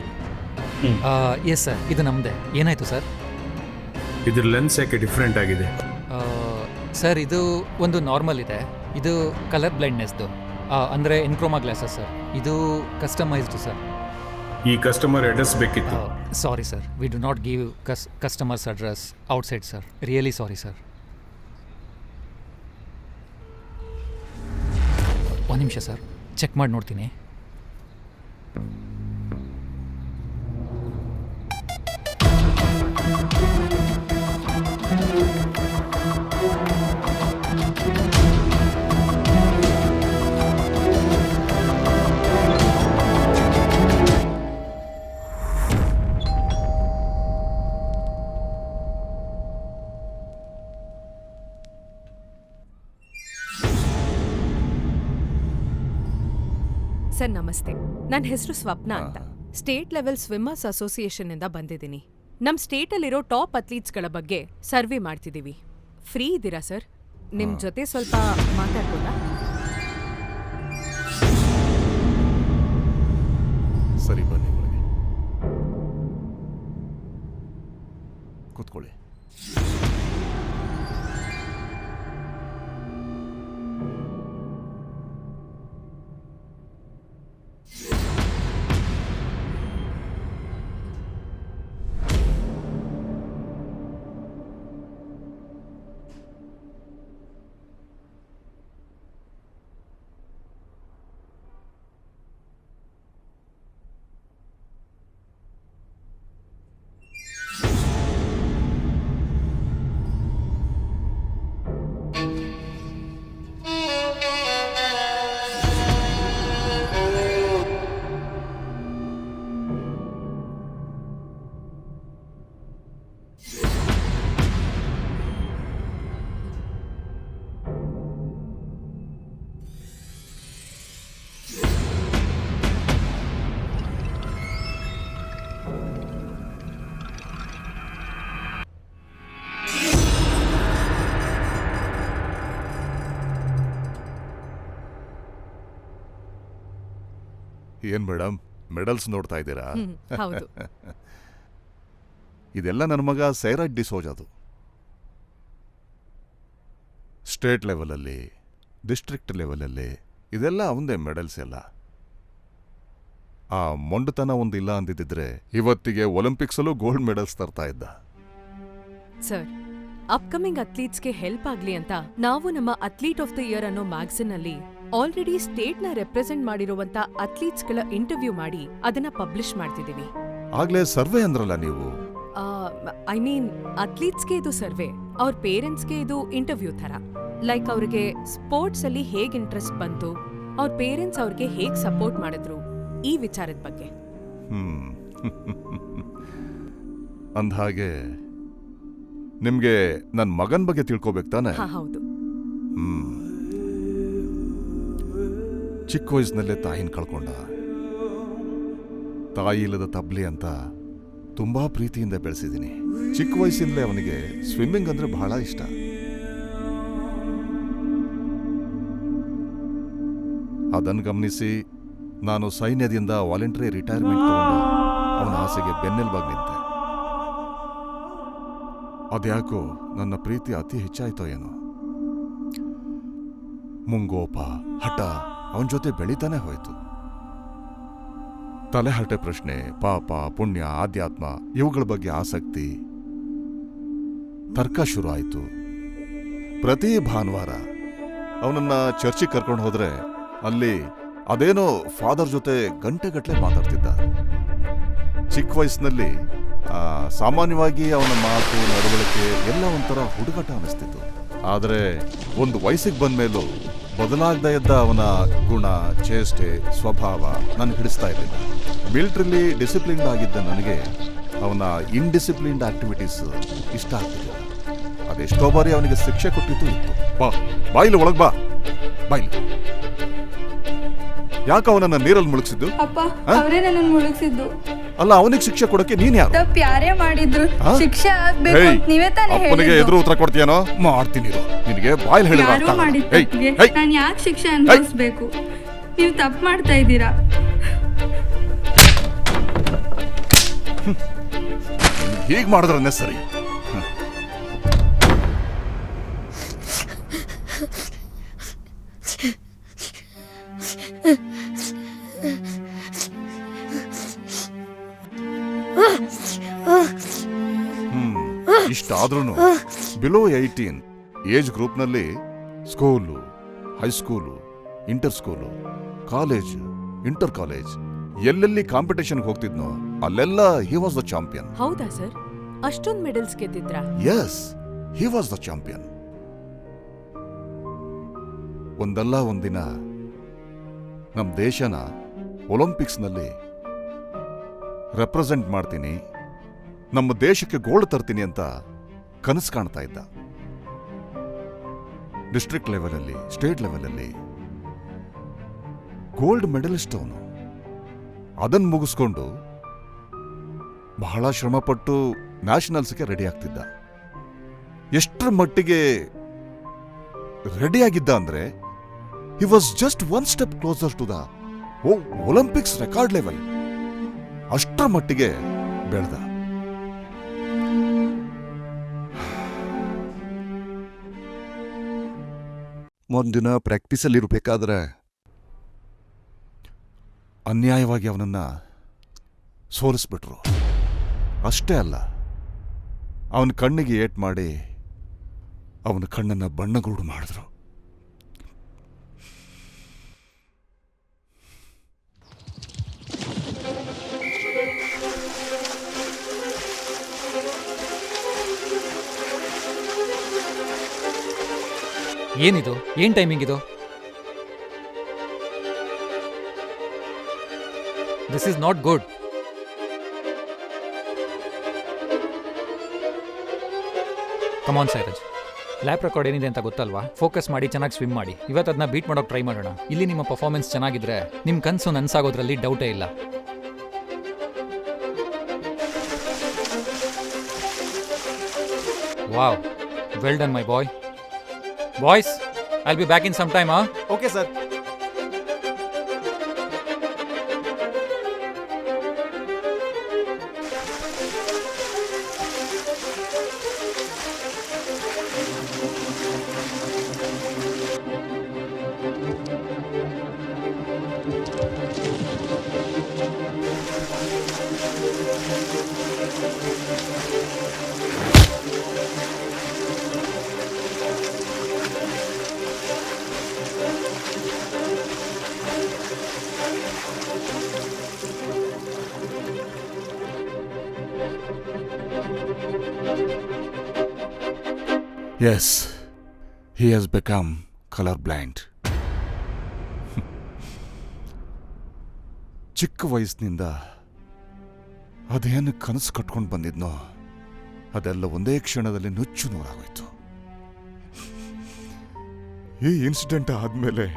J: ಎಸ್ ಸರ್, ಇದು ನಮ್ಮದೇ. ಏನಾಯಿತು ಸರ್?
F: ಇದ್ರ ಲೆನ್ಸ್ ಯಾಕೆ ಡಿಫ್ರೆಂಟ್ ಆಗಿದೆ?
J: ಸರ್, ಇದು ಒಂದು ನಾರ್ಮಲ್ ಇದೆ, ಇದು ಕಲರ್ ಬ್ಲೈಂಡ್ನೆಸ್ದು, ಅಂದರೆ ಎನ್ಕ್ರೋಮಾ ಗ್ಲಾಸಸ್ ಸರ್. ಇದು ಕಸ್ಟಮೈಸ್ಡು ಸರ್.
F: ಈ ಕಸ್ಟಮರ್ ಅಡ್ರೆಸ್ ಬೇಕಿತ್ತು.
J: Sorry sir, we do not give customers address outside sir. Really sorry sir. ಒಂದು ನಿಮಿಷ ಸರ್, ಚೆಕ್ ಮಾಡಿ ನೋಡ್ತೀನಿ.
G: ಸರ್ ನಮಸ್ತೆ, ನನ್ನ ಹೆಸರು ಸ್ವಪ್ನ ಅಂತ. ಸ್ಟೇಟ್ ಲೆವೆಲ್ ಸ್ವಿಮ್ಮರ್ಸ್ ಅಸೋಸಿಯೇಷನ್ ಇಂದ ಬಂದಿದ್ದೀನಿ. ನಮ್ಮ ಸ್ಟೇಟಲ್ಲಿರೋ ಟಾಪ್ ಅಥ್ಲೀಟ್ಸ್ಗಳ ಬಗ್ಗೆ ಸರ್ವೆ ಮಾಡ್ತಿದ್ದೀವಿ. ಫ್ರೀ ಇದ್ದೀರಾ ಸರ್? ನಿಮ್ಮ ಜೊತೆ ಸ್ವಲ್ಪ ಮಾತಾಡ್ಬೋದಾ?
K: ಸರಿ, ಬನ್ನಿ ಒಳಗೆ ಕೂತ್ಕೊಳ್ಳಿ. ಏನ್ ಮೇಡಮ್, ಮೆಡಲ್ಸ್ ನೋಡ್ತಾ ಇದ್ದೀರಾ?
G: ಹೌದು.
K: ಇದೆಲ್ಲ ನನ್ನ ಮಗ ಸೈರಾಜ್ ಡಿಸೋಜದು. ಸ್ಟೇಟ್ ಲೆವೆಲಲ್ಲಿ, ಡಿಸ್ಟ್ರಿಕ್ಟ್ ಲೆವೆಲಲ್ಲಿ ಇದೆಲ್ಲ ಅವಂದೇ ಮೆಡಲ್ಸ್ ಎಲ್ಲ. ಆ ಮೊಂಡತನ ಒಂದಿಲ್ಲ ಅಂದಿದ್ದಿದ್ರೆ ಇವತ್ತಿಗೆ ಒಲಿಂಪಿಕ್ಸಲ್ಲೂ ಗೋಲ್ಡ್ ಮೆಡಲ್ಸ್ ತರ್ತಾ ಇದ್ದ.
G: ಸರ್, ಅಪ್ಕಮಿಂಗ್ ಅಥ್ಲೀಟ್ಸ್ಗೆ ಹೆಲ್ಪ್ ಆಗ್ಲಿ ಅಂತ ನಾವು ನಮ್ಮ ಅಥ್ಲೀಟ್ ಆಫ್ ದ ಇಯರ್ ಅನ್ನೋ ಮ್ಯಾಗಝಿನ್ ಅಲ್ಲಿ ಆಲ್ರೆಡಿ ಸ್ಟೇಟ್ನ ರೆಪ್ರೆಸೆಂಟ್ ಮಾಡಿರುವಂತ ಅಥ್ಲೀಟ್ಸ್ಗಳ ಇಂಟರ್ವ್ಯೂ ಮಾಡಿ ಅದನ್ನ ಪಬ್ಲಿಷ್ ಮಾಡ್ತಿದೀವಿ.
K: ಆಗ್ಲೇ ಸರ್ವೆ ಅಂದ್ರಲ್ಲ ನೀವು.
G: ಐ ಮೀನ್ ಅಥ್ಲೀಟ್ಸ್ಗೆ ಇದು ಸರ್ವೆ, ಅವ್ರ ಪೇರೆಂಟ್ಸ್ಗೆ ಇದು ಇಂಟರ್ವ್ಯೂ ಥರ. ಲೈಕ್ ಅವ್ರಿಗೆ ಸ್ಪೋರ್ಟ್ಸ್ ಅಲ್ಲಿ ಹೇಗ್ ಇಂಟ್ರೆಸ್ಟ್ ಬಂತು, ಅವ್ರ ಪೇರೆಂಟ್ಸ್ ಅವ್ರಿಗೆ ಹೇಗ್ ಸಪೋರ್ಟ್ ಮಾಡಿದ್ರು, ಈ ವಿಚಾರದ ಬಗ್ಗೆ.
K: ಅಂದ್ಹಾಗೆ ನಿಮ್ಗೆ ನನ್ ಮಗನ್ ಬಗ್ಗೆ ತಿಳ್ಕೊಬೇಕು ತಾನೆ?
G: ಹೌದು.
K: ಚಿಕ್ಕ ವಯಸ್ಸಿನಲ್ಲೇ ತಾಯಿನ ಕಳ್ಕೊಂಡ. ತಾಯಿ ಇಲ್ಲದ ತಬ್ಲಿ ಅಂತ ತುಂಬಾ ಪ್ರೀತಿಯಿಂದ ಬೆಳೆಸಿದ್ದೀನಿ. ಚಿಕ್ಕ ವಯಸ್ಸಿಂದಲೇ ಅವನಿಗೆ ಸ್ವಿಮ್ಮಿಂಗ್ ಅಂದ್ರೆ ಬಹಳ ಇಷ್ಟ. ಅದನ್ನು ಗಮನಿಸಿ ನಾನು ಸೈನ್ಯದಿಂದ ವಾಲಂಟರಿ ರಿಟೈರ್ಮೆಂಟ್ ತಗೊಂಡು ಅವನ ಆಸೆಗೆ ಬೆನ್ನೆಲುಬಾಗಿ ನಿಂತೆ. ಅದ್ಯಾಕೋ ನನ್ನ ಪ್ರೀತಿ ಅತಿ ಹೆಚ್ಚಾಯ್ತೋ ಏನೋ. ಮುಂಗೋಪ ಹಠ ಅವನ ಜೊತೆ ಬೆಳೀತಾನೆ ಹೋಯ್ತು. ತಲೆಹರಟೆ ಪ್ರಶ್ನೆ, ಪಾಪ ಪುಣ್ಯ ಆಧ್ಯಾತ್ಮ ಇವುಗಳ ಬಗ್ಗೆ ಆಸಕ್ತಿ, ತರ್ಕ ಶುರು ಆಯಿತು. ಪ್ರತಿ ಭಾನುವಾರ ಅವನನ್ನ ಚರ್ಚಿಗೆ ಕರ್ಕೊಂಡು ಹೋದ್ರೆ ಅಲ್ಲಿ ಅದೇನೋ ಫಾದರ್ ಜೊತೆ ಗಂಟೆಗಟ್ಟಲೆ ಮಾತಾಡ್ತಿದ್ದ. ಚಿಕ್ಕ ವಯಸ್ಸಿನಲ್ಲಿ ಸಾಮಾನ್ಯವಾಗಿ ಅವನ ಮಾತು ನಡವಳಿಕೆ ಎಲ್ಲ ಒಂಥರ ಹುಡುಗಾಟ ಅನಿಸ್ತಿತ್ತು. ಆದರೆ ಒಂದು ವಯಸ್ಸಿಗೆ ಬಂದ ಮೇಲೂ ಬದಲಾಗದೇ ಇದ್ದ ಅವನ ಗುಣ, ಚೇಷ್ಟೆ, ಸ್ವಭಾವ ನನ್ನ ಹಿಡಿಸ್ತಾ ಇರಲಿಲ್ಲ. ಮಿಲಿಟರಿಲಿ ಡಿಸಿಪ್ಲಿನ್ಡ್ ಆಗಿದ್ದ ನನಗೆ ಅವನ ಇನ್ಡಿಸಿಪ್ಲಿನ್ಡ್ ಆಕ್ಟಿವಿಟೀಸ್ ಇಷ್ಟ ಆಗ್ತಿಲ್ಲ. ಅದೆಷ್ಟೋ ಬಾರಿ ಅವನಿಗೆ ಶಿಕ್ಷೆ ಕೊಟ್ಟಿತ್ತು ಇತ್ತು. ಬಾಯಿಲಿ ಒಳಗ್ ಬಾ, ಬಾಯಿಲಿ. ಯಾಕ ಅವನನ್ನ ನೀರಲ್ಲಿ ಮುಳುಗಿಸಿದ್ದು?
A: ಅಪ್ಪ ಅವರೇ ನನ್ನನ್ನು ಮುಳುಗಿಸಿದ್ದು.
K: ಅಲ್ಲ, ಅವನಿಗೆ ಶಿಕ್ಷೆ ಕೊಡಕ್ಕೆ ನೀನ್ ಯಾರು?
A: ತಪ್ಪು ಯಾರೇ ಮಾಡಿದ್ರು ಶಿಕ್ಷೆ ಆಗ್ಬೇಕು ಅಂತ ನೀವೇ ತಾನೇ ಹೇಳಿದ್ದು.
K: ಅಪ್ಪನಿಗೆ ಎದುರು ಉತ್ತರ ಕೊಡ್ತೀಯನೋ? ಮಾಡ್ತೀನಿ. ನಿನಗೆ ಬಾಯಿಲ್ ಹೇಳಿದ್ರೆ
A: ಯಾರೋ ಮಾಡಿದ ತಪ್ಪಿಗೆ ನಾನು ಯಾಕೆ ಶಿಕ್ಷೆ ಅನುಭವಿಸ್ಬೇಕು? ನೀವು ತಪ್ಪು ಮಾಡ್ತಾ ಇದ್ದೀರಾ.
K: ಹೀಗ್ ಮಾಡಿದ್ರನ್ನೇ ಸರಿ. ಇಷ್ಟಾದ್ರೂ ಬಿಲೋ 18 ಏಜ್ ಗ್ರೂಪ್ನಲ್ಲಿ school, high school, inter school, college, inter college ಎಲ್ಲೆಲ್ಲಿ ಕಾಂಪಿಟೇಷನ್ಗೆ ಹೋಗ್ತಿದ್ನೋ ಅಲ್ಲೆಲ್ಲ ಹಿ ವಾಸ್ ದ ಚಾಂಪಿಯನ್.
G: ಹೌದಾ ಸರ್? ಅಷ್ಟೊಂದು ಮೆಡಲ್ಸ್ ಗೆದ್ದಿದ್ರಾ?
K: Yes, he was the champion. ಒಂದಲ್ಲ ಒಂದಿನ ನಮ್ಮ ದೇಶನ ಒಲಿಂಪಿಕ್ಸ್ನಲ್ಲಿ ರೆಪ್ರೆಸೆಂಟ್ ಮಾಡ್ತೀನಿ, ನಮ್ಮ ದೇಶಕ್ಕೆ ಗೋಲ್ಡ್ ತರ್ತೀನಿ ಅಂತ ಕನಸು ಕಾಣ್ತಾ ಇದ್ದ. ಡಿಸ್ಟ್ರಿಕ್ಟ್ ಲೆವೆಲಲ್ಲಿ, ಸ್ಟೇಟ್ ಲೆವೆಲಲ್ಲಿ ಗೋಲ್ಡ್ ಮೆಡಲಿಸ್ಟ್ ಅವನು. ಅದನ್ನು ಮುಗಿಸ್ಕೊಂಡು ಬಹಳ ಶ್ರಮಪಟ್ಟು ನ್ಯಾಷನಲ್ಸ್ಗೆ ರೆಡಿ ಆಗ್ತಿದ್ದ. ಎಷ್ಟರ ಮಟ್ಟಿಗೆ ರೆಡಿಯಾಗಿದ್ದ ಅಂದ್ರೆ he was just one step closer to the Olympics record level. ಅಷ್ಟರ ಮಟ್ಟಿಗೆ ಬೆಳೆದ. ಒಂದಿನ ಪ್ರಾಕ್ಟೀಸಲ್ಲಿರ್ಬೇಕಾದ್ರೆ ಅನ್ಯಾಯವಾಗಿ ಅವನನ್ನ ಸೋಲಿಸ್ಬಿಟ್ರು. ಅಷ್ಟೇ ಅಲ್ಲ, ಅವನ ಕಣ್ಣಿಗೆ ಏಟ್ ಮಾಡಿ ಅವನ ಕಣ್ಣನ್ನ ಬಣ್ಣಗೂಡು ಮಾಡಿದ್ರು.
J: ಏನಿದು? ಏನ್ ಟೈಮಿಂಗ್ ಇದು? This is not good. Come on Sairaj, lap record ಏನಿದೆ ಅಂತ ಗೊತ್ತಲ್ವಾ? ಫೋಕಸ್ ಮಾಡಿ ಚೆನ್ನಾಗಿ ಸ್ವಿಮ್ ಮಾಡಿ. ಇವತ್ತು ಅದನ್ನ ಬೀಟ್ ಮಾಡೋಕೆ ಟ್ರೈ ಮಾಡೋಣ. ಇಲ್ಲಿ ನಿಮ್ಮ ಪರ್ಫಾರ್ಮೆನ್ಸ್ ಚೆನ್ನಾಗಿದ್ರೆ ನಿಮ್ಮ ಕನಸು ನನ್ಸಾಗೋದ್ರಲ್ಲಿ ಡೌಟೇ ಇಲ್ಲ. Wow, well done my boy. Boys, I'll be back in some time, huh?
D: Okay, sir.
K: Yes, he has become colour blind. ಚಿಕ್ಕ ವಯಸ್ಸಿನಿಂದ ಅದೇನು ಕನಸು ಕಟ್ಕೊಂಡು ಬಂದಿದ್ನೋ ಅದೆಲ್ಲ ಒಂದೇ ಕ್ಷಣದಲ್ಲಿ ನುಚ್ಚು ನೂರಾಗೋಯ್ತು. ಈ ಇನ್ಸಿಡೆಂಟ್ ಆದ್ಮೇಲೆ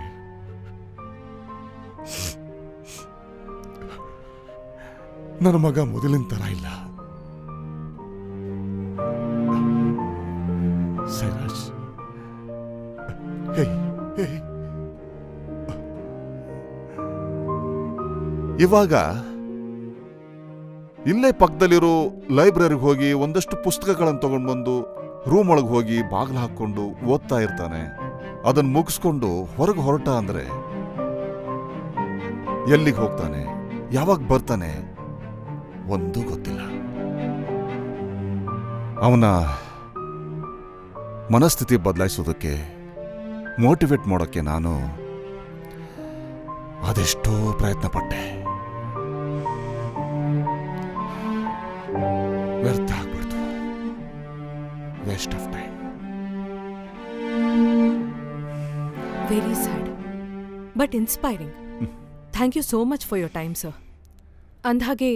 K: ನನ್ನ ಮಗ ಮೊದಲಿನ ತರ ಇಲ್ಲ. ಸೈರಾಜ್, ಇವಾಗ ಇಲ್ಲೇ ಪಕ್ಕದಲ್ಲಿರೋ ಲೈಬ್ರರಿಗೆ ಹೋಗಿ ಒಂದಷ್ಟು ಪುಸ್ತಕಗಳನ್ನು ತಗೊಂಡು ಬಂದು ರೂಮ್ ಒಳಗೆ ಹೋಗಿ ಬಾಗಿಲು ಹಾಕೊಂಡು ಓದ್ತಾ ಇರ್ತಾನೆ. ಅದನ್ನು ಮುಗಿಸ್ಕೊಂಡು ಹೊರಗೆ ಹೊರಟ ಅಂದ್ರೆ ಎಲ್ಲಿಗೆ ಹೋಗ್ತಾನೆ, ಯಾವಾಗ ಬರ್ತಾನೆ ಒಂದೂ ಗೊತ್ತಿಲ್ಲ. ಅವನ ಮನಸ್ಥಿತಿ ಬದಲಾಯಿಸೋದಕ್ಕೆ, ಮೋಟಿವೇಟ್ ಮಾಡೋಕ್ಕೆ ನಾನು ಅದೆಷ್ಟೋ ಪ್ರಯತ್ನ ಪಟ್ಟೆ. ವ್ಯರ್ಥ ಆಗ್ಬಿಡ್ತು. Waste of time.
G: Very sad but inspiring. Thank you so much for your time sir. ಅಂದ್ಹಾಗೆ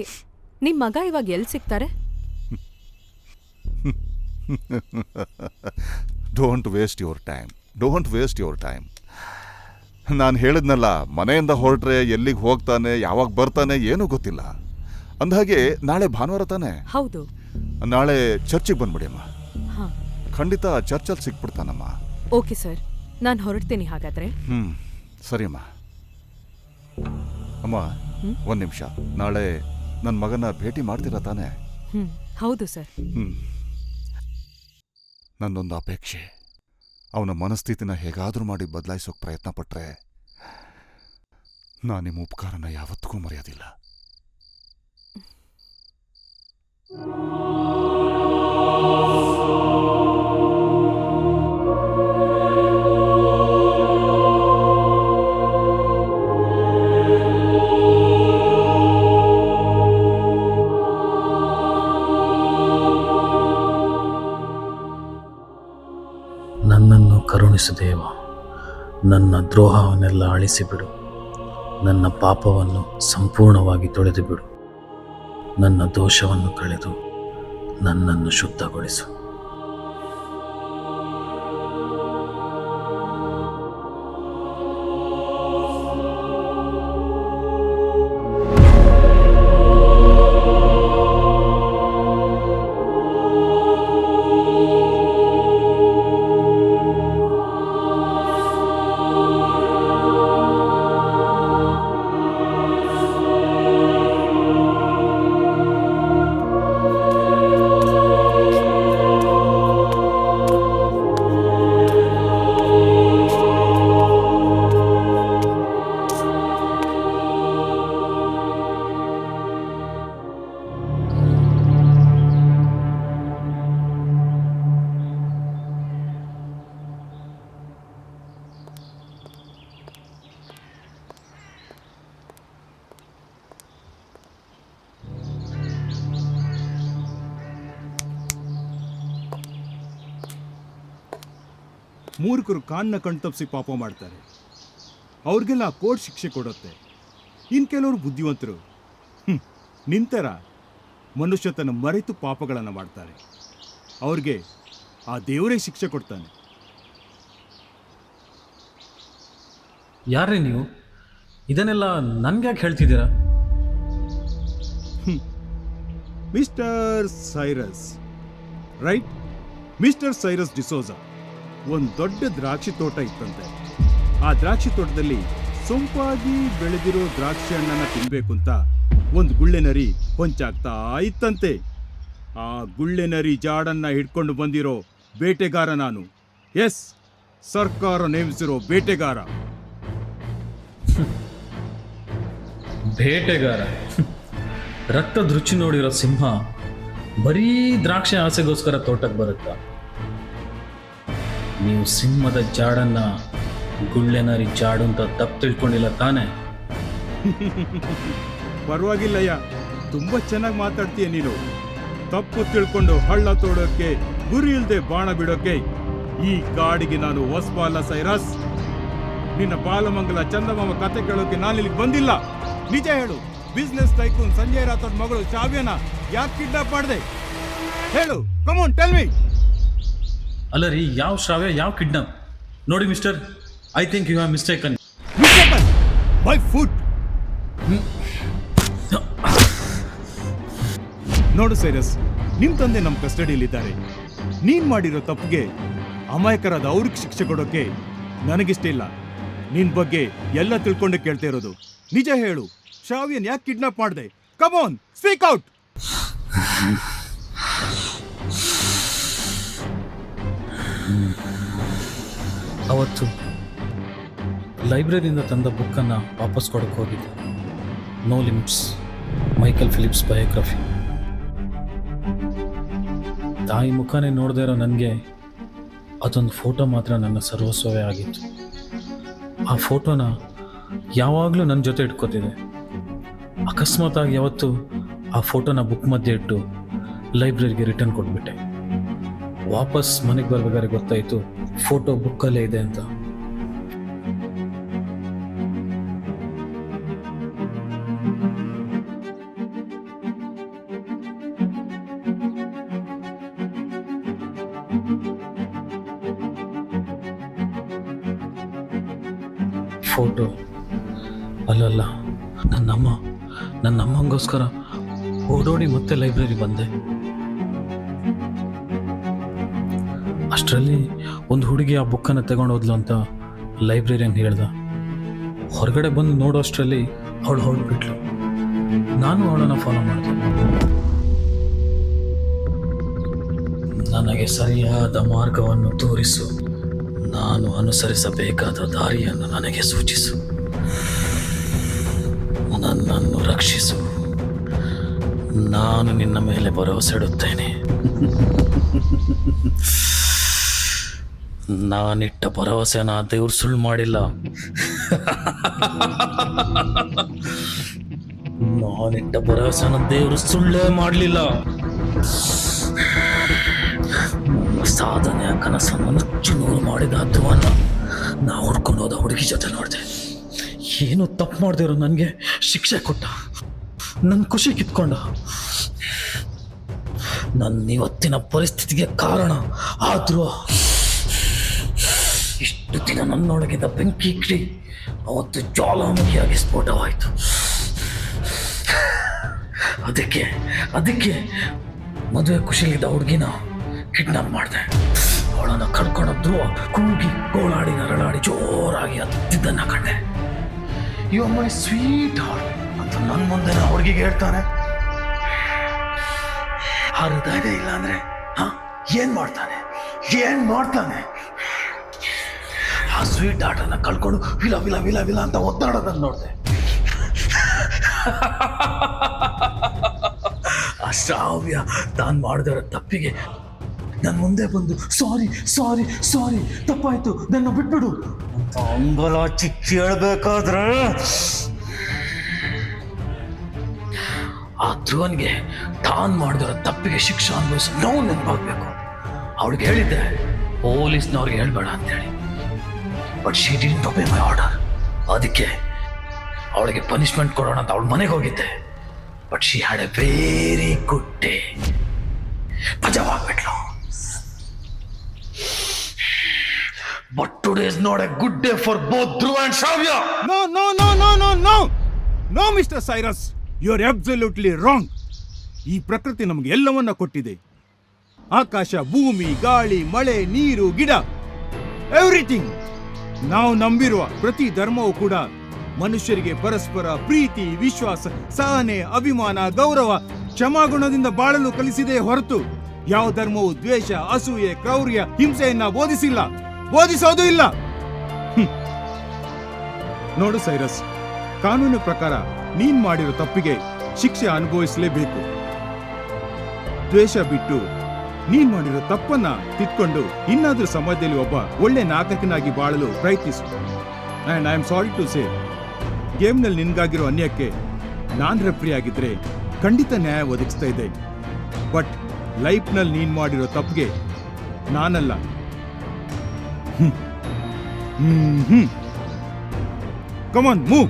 G: ನಿಮ್ಮ ಮಗ ಇವಾಗ ಎಲ್ಲಿ ಸಿಗ್ತಾರೆ?
K: Don't waste your time, don't waste your time. ನಾನು ಹೇಳಿದ್ನಲ್ಲ, ಮನೆಯಿಂದ ಹೊರಟ್ರೆ ಎಲ್ಲಿಗೆ ಹೋಗ್ತಾನೆ, ಯಾವಾಗ ಬರ್ತಾನೆ ಏನೂ ಗೊತ್ತಿಲ್ಲ. ಅಂದ್ಹಾಗೆ ನಾಳೆ ಭಾನುವಾರ ತಾನೆ?
G: ಹೌದು.
K: ನಾಳೆ ಚರ್ಚಿಗೆ ಬಂದ್ಬಿಡಿ ಅಮ್ಮ.
G: ಹಾಂ,
K: ಖಂಡಿತ ಚರ್ಚಲ್ಲಿ ಸಿಕ್ಬಿಡ್ತಾನಮ್ಮ.
G: ಓಕೆ ಸರ್, ನಾನು ಹೊರಡ್ತೀನಿ ಹಾಗಾದ್ರೆ.
K: ಸರಿ ಅಮ್ಮ. ಅಮ್ಮ, ಒಂದು ನಿಮಿಷ. ನಾಳೆ ನನ್ನ ಮಗನ ಭೇಟಿ ಮಾಡ್ತೀರಾ ತಾನೆ?
G: ಹೌದು ಸರ್.
K: ನನ್ನೊಂದು ಅಪೇಕ್ಷೆ, ಅವನ ಮನಸ್ಥಿತಿನ ಹೇಗಾದರೂ ಮಾಡಿ ಬದಲಾಯಿಸೋಕೆ ಪ್ರಯತ್ನ ಪಟ್ರೆ ನಾನು ನಿಮ್ಮ ಉಪಕಾರನ ಯಾವತ್ತಿಗೂ ಮರೆಯೋದಿಲ್ಲ.
H: ನನ್ನನ್ನು ಕರುಣಿಸು ದೇವ, ನನ್ನ ದ್ರೋಹವನ್ನೆಲ್ಲ ಅಳಿಸಿಬಿಡು, ನನ್ನ ಪಾಪವನ್ನು ಸಂಪೂರ್ಣವಾಗಿ ತೊಳೆದು ಬಿಡು, ನನ್ನ ದೋಷವನ್ನು ಕಳೆದು ನನ್ನನ್ನು ಶುದ್ಧಗೊಳಿಸು.
L: ಮೂರ್ಖರು ಕಾನ್ನ ಕಣ್ತಪ್ಪಿಸಿ ಪಾಪ ಮಾಡ್ತಾರೆ, ಅವ್ರಿಗೆಲ್ಲ ಕೋರ್ಟ್ ಶಿಕ್ಷೆ ಕೊಡುತ್ತೆ. ಇನ್ನು ಕೆಲವರು ಬುದ್ಧಿವಂತರು ನಿಂತರ ಮನುಷ್ಯತನ ಮರೆತು ಪಾಪಗಳನ್ನು ಮಾಡ್ತಾರೆ, ಅವ್ರಿಗೆ ಆ ದೇವರೇ ಶಿಕ್ಷೆ ಕೊಡ್ತಾನೆ.
H: ಯಾರೇ ನೀವು? ಇದನ್ನೆಲ್ಲ ನನ್ಗ್ಯಾಕೆ ಹೇಳ್ತಿದ್ದೀರಾ?
L: Mister Cyrus, right? Mister Cyrus D'Souza ಒಂದು ದೊಡ್ಡ ದ್ರಾಕ್ಷಿ ತೋಟ ಇತ್ತಂತೆ. ಆ ದ್ರಾಕ್ಷಿ ತೋಟದಲ್ಲಿ ಸೊಂಪಾಗಿ ಬೆಳೆದಿರೋ ದ್ರಾಕ್ಷಿ ಹಣ್ಣನ್ನು ತಿನ್ಬೇಕು ಅಂತ ಒಂದು ಗುಳ್ಳೆನರಿ ಹೊಂಚಾಗ್ತಾ ಇತ್ತಂತೆ. ಆ ಗುಳ್ಳೆನರಿ ಜಾಡನ್ನ ಹಿಡ್ಕೊಂಡು ಬಂದಿರೋ ಬೇಟೆಗಾರ ನಾನು. ಎಸ್, ಸರ್ಕಾರ ನೇಮಿಸಿರೋ ಬೇಟೆಗಾರ.
H: ಬೇಟೆಗಾರ? ರಕ್ತದ ರುಚಿ ನೋಡಿರೋ ಸಿಂಹ ಬರೀ ದ್ರಾಕ್ಷಿ ಆಸೆಗೋಸ್ಕರ ತೋಟಕ್ಕೆ ಬರುತ್ತಾ? ನೀವು ಸಿಂಹದ ಜಾಡನ್ನ ಗುಳ್ಳೆನರಿ ಜಾಡು ಅಂತ ತಪ್ಪು ತಿಳ್ಕೊಂಡಿಲ್ಲ ತಾನೆ?
L: ಪರವಾಗಿಲ್ಲಯ್ಯ, ತುಂಬಾ ಚೆನ್ನಾಗಿ ಮಾತಾಡ್ತೀಯ ನೀನು. ತಪ್ಪು ತಿಳ್ಕೊಂಡು ಹಳ್ಳ ತೋಡೋಕೆ, ಗುರಿ ಇಲ್ದೆ ಬಾಣ ಬಿಡೋಕೆ ಈ ಕಾಡಿಗೆ ನಾನು ಹೊಸಬ ಅಲ್ಲ ಸೈರಸ್. ನಿನ್ನ ಬಾಲಮಂಗಲ ಚಂದಮಾಮ ಕತೆ ಕೇಳೋಕೆ ನಾನು ಇಲ್ಲಿಗೆ ಬಂದಿಲ್ಲ. ನಿಜ ಹೇಳು, ಬಿಸ್ನೆಸ್ ಟೈಕೂನ್ ಸಂಜಯ್ ರಾಥೋಡ್ ಮಗಳು ಶಾವ್ಯನ ಯಾಕೆ ಕಿಡ್ನಾಪ್ ಮಾಡಿದೆ? ಹೇಳು, ಕಮ್ ಆನ್ ಟೆಲ್ ಮೀ.
H: ಅಲ್ಲ ರೀ, ಯಾವ ಶ್ರಾವ್ಯ, ಯಾವ ಕಿಡ್ನಾಪ್? ನೋಡಿ mister, I think you have mistaken.
L: My food. ನೋಡು ಸೈರಸ್, ನಿಮ್ ತಂದೆ ನಮ್ಮ ಕಸ್ಟಡಿಯಲ್ಲಿದ್ದಾರೆ. ನೀನ್ ಮಾಡಿರೋ ತಪ್ಪಿಗೆ ಅಮಾಯಕರಾದ ಅವ್ರಿಗೆ ಶಿಕ್ಷೆ ಕೊಡೋಕೆ ನನಗಿಷ್ಟ ಇಲ್ಲ. ನಿನ್ ಬಗ್ಗೆ ಎಲ್ಲ ತಿಳ್ಕೊಂಡೆ ಕೇಳ್ತಾ ಇರೋದು. ನಿಜ ಹೇಳು, ಶಾವ್ಯನ್ ಯಾಕೆ ಕಿಡ್ನಾಪ್ ಮಾಡಿದೆ? Come on, speak out.
H: ಅವತ್ತು ಲೈಬ್ರರಿಯಿಂದ ತಂದ ಬುಕ್ಕನ್ನು ವಾಪಸ್ ಕೊಡಕ್ಕೆ ಹೋಗಿದ್ದೆ. No limits, Michael Phelps biography. ತಾಯಿ ಮುಖನೇ ನೋಡದೇ ಇರೋ ನನಗೆ ಅದೊಂದು ಫೋಟೋ ಮಾತ್ರ ನನ್ನ ಸರ್ವಸ್ವವೇ ಆಗಿತ್ತು. ಆ ಫೋಟೋನ ಯಾವಾಗಲೂ ನನ್ನ ಜೊತೆ ಇಟ್ಕೋತಿದ್ದೆ. ಅಕಸ್ಮಾತಾಗಿ ಯಾವತ್ತು ಆ ಫೋಟೋನ ಬುಕ್ ಮಧ್ಯೆ ಇಟ್ಟು ಲೈಬ್ರರಿಗೆ ರಿಟರ್ನ್ ಕೊಟ್ಬಿಟ್ಟೆ. ವಾಪಸ್ ಮನೆಗೆ ಬರ್ಬೇಕಾದ್ರೆ ಗೊತ್ತಾಯಿತು ಫೋಟೋ ಬುಕ್ಕಲ್ಲೇ ಇದೆ ಅಂತ. ಫೋಟೋ ಅಲ್ಲಲ್ಲ, ನನ್ನಮ್ಮಂಗೋಸ್ಕರ ಓಡೋಡಿ ಮತ್ತೆ ಲೈಬ್ರರಿ ಬಂದೆ. ಅಷ್ಟರಲ್ಲಿ ಒಂದು ಹುಡುಗಿ ಆ ಬುಕ್ಕನ್ನು ತಗೊಂಡೋದ್ಲು ಅಂತ ಲೈಬ್ರರಿಯನ್ ಹೇಳ್ದ. ಹೊರಗಡೆ ಬಂದು ನೋಡೋ ಅಷ್ಟರಲ್ಲಿ ಅವಳು ಹೊರಡ್ಬಿಟ್ಲು. ನಾನು ಅವಳನ್ನು ಫಾಲೋ ಮಾಡಿದೆ. ನನಗೆ ಸರಿಯಾದ ಮಾರ್ಗವನ್ನು ತೋರಿಸು, ನಾನು ಅನುಸರಿಸಬೇಕಾದ ದಾರಿಯನ್ನು ನನಗೆ ಸೂಚಿಸು, ನನ್ನನ್ನು ರಕ್ಷಿಸು. ನಾನು ನಿನ್ನ ಮೇಲೆ ಭರವಸೆ ಇಡುತ್ತೇನೆ. ನಾನಿಟ್ಟ ಭರವಸೆನ ದೇವ್ರು ಸುಳ್ಳು ಮಾಡಿಲ್ಲ. ನಾನಿಟ್ಟ ಭರವಸೆನ ದೇವರು ಸುಳ್ಳೇ ಮಾಡಲಿಲ್ಲ. ಸಾಧನೆಯ ಕನಸನ್ನು ನುಚ್ಚು ನೂರು ಮಾಡಿದ ಧ್ರುವನ ನಾ ಹುಡ್ಕೊಂಡು ಹೋದ ಹುಡುಗಿ ಜೊತೆ ನೋಡಿದೆ. ಏನು ತಪ್ಪು ಮಾಡದಿರೋ ನನಗೆ ಶಿಕ್ಷೆ ಕೊಟ್ಟ, ನನ್ನ ಖುಷಿ ಕಿತ್ಕೊಂಡ. ನನ್ನ ಇವತ್ತಿನ ಪರಿಸ್ಥಿತಿಗೆ ಕಾರಣ ಆ ಧ್ರುವ. ಇಷ್ಟು ದಿನ ನನ್ನೊಳಗಿದ್ದ ಬೆಂಕಿ ಕಿಡಿ ಅವತ್ತು ಜ್ವಾಲಾಮುಖಿಯಾಗಿ ಸ್ಫೋಟವಾಯಿತು. ಅದಕ್ಕೆ ಮದುವೆ ಖುಷಿಲಿದ್ದ ಹುಡುಗಿನ ಕಿಡ್ನಾಪ್ ಮಾಡಿದೆ. ಅವಳನ್ನು ಕಳ್ಕೊಂಡು ಧ್ರುವ ಕೂಗಿ ಗೋಳಾಡಿ ನರಳಾಡಿ ಜೋರಾಗಿ ಹತ್ತಿದ್ದನ್ನ ಕಂಡೆ. You are my sweet heart ಅಂತ ನನ್ನ ಮುಂದೆ ಹುಡುಗಿಗೆ ಹೇಳ್ತಾನೆ. ಆ ಹೃದಯ ಇಲ್ಲ ಅಂದ್ರೆ ಏನ್ ಮಾಡ್ತಾನೆ? ಆ ಸ್ವೀಟ್ ಹಾರ್ಟನ್ನ ಕಳ್ಕೊಂಡು ವಿಲ ವಿಲ ವಿಲ ವಿಲ ಅಂತ ಒದ್ದಾಡೋದನ್ನ ನೋಡಿದೆ. ಆ ಶ್ರಾವ್ಯ ತಾನು ಮಾಡಿದರ ತಪ್ಪಿಗೆ ನನ್ನ ಮುಂದೆ ಬಂದು ಸಾರಿ ತಪ್ಪಾಯ್ತು, ನನ್ನ ಬಿಟ್ಬಿಡು ಅಂತ ಅಂಗಲಾಚಿ ಕೇಳಬೇಕಾದ್ರೆ ಆ ಧ್ರುವನ್ಗೆ ತಾನು ಮಾಡಿದರ ತಪ್ಪಿಗೆ ಶಿಕ್ಷೆ ಅನುಭವಿಸಿ ನೋವು ನೆನಪಾಗಬೇಕು. ಅವಳಿಗೆ ಹೇಳಿದ್ದೆ ಪೊಲೀಸ್ನವ್ರಿಗೆ ಹೇಳ್ಬೇಡ ಅಂತೇಳಿ. But she didn't obey my order. ಅದಕ್ಕೆ ಅವಳಿಗೆ ಪನಿಷ್ಮೆಂಟ್ ಕೊಡೋಣ ಅಂತ ಅವಳ ಮನೆಗೆ ಹೋಗಿದ್ದೆ. But she had a very good day. ಮಜವಾಗ್ಬಿಟ್ಲು. But today is not a good day for both Dhruva and Shravya.
L: No mister Cyrus, you are absolutely wrong. ಈ ಪ್ರಕೃತಿ ನಮಗೆ ಎಲ್ಲವನ್ನ ಕೊಟ್ಟಿದೆ. ಆಕಾಶ, ಭೂಮಿ, ಗಾಳಿ, ಮಳೆ, ನೀರು, ಗಿಡ, ಎವ್ರಿಥಿಂಗ್. ನಾವು ನಂಬಿರುವ ಪ್ರತಿ ಧರ್ಮವೂ ಕೂಡ ಮನುಷ್ಯರಿಗೆ ಪರಸ್ಪರ ಪ್ರೀತಿ, ವಿಶ್ವಾಸ, ಸಹನೆ, ಅಭಿಮಾನ, ಗೌರವ, ಕ್ಷಮಾಗುಣದಿಂದ ಬಾಳಲು ಕಲಿಸಿದೆ ಹೊರತು ಯಾವ ಧರ್ಮವು ದ್ವೇಷ, ಅಸೂಯೆ, ಕ್ರೌರ್ಯ, ಹಿಂಸೆಯನ್ನ ಬೋಧಿಸೋದು ಇಲ್ಲ. ನೋಡು ಸೈರಸ್, ಕಾನೂನು ಪ್ರಕಾರ ನೀನ್ ಮಾಡಿರೋ ತಪ್ಪಿಗೆ ಶಿಕ್ಷೆ ಅನುಭವಿಸಲೇಬೇಕು. ದ್ವೇಷ ಬಿಟ್ಟು ನೀನ್ ಮಾಡಿರೋ ತಪ್ಪನ್ನ ತಿದ್ಕೊಂಡು ಇನ್ನಾದ್ರೂ ಸಮಾಜದಲ್ಲಿ ಒಬ್ಬ ಒಳ್ಳೆ ನಾಗರಿಕನಾಗಿ ಬಾಳಲು ಪ್ರಯತ್ನಿಸು. And I am sorry to say, ಗೇಮ್ನಲ್ಲಿ ನಿನ್ಗಾಗಿರೋ ಅನ್ಯಕ್ಕೆ ನಾನ್ ರೆಫ್ರಿ ಆಗಿದ್ರೆ ಖಂಡಿತ ನ್ಯಾಯ ಒದಗಿಸ್ತಾ ಇದ್ದೆ. ಬಟ್ ಲೈಫ್ನಲ್ಲಿ ನೀನು ಮಾಡಿರೋ ತಪ್ಪಿಗೆ ನಾನಲ್ಲ. ಕಮಾನ್ ಮೂವ್.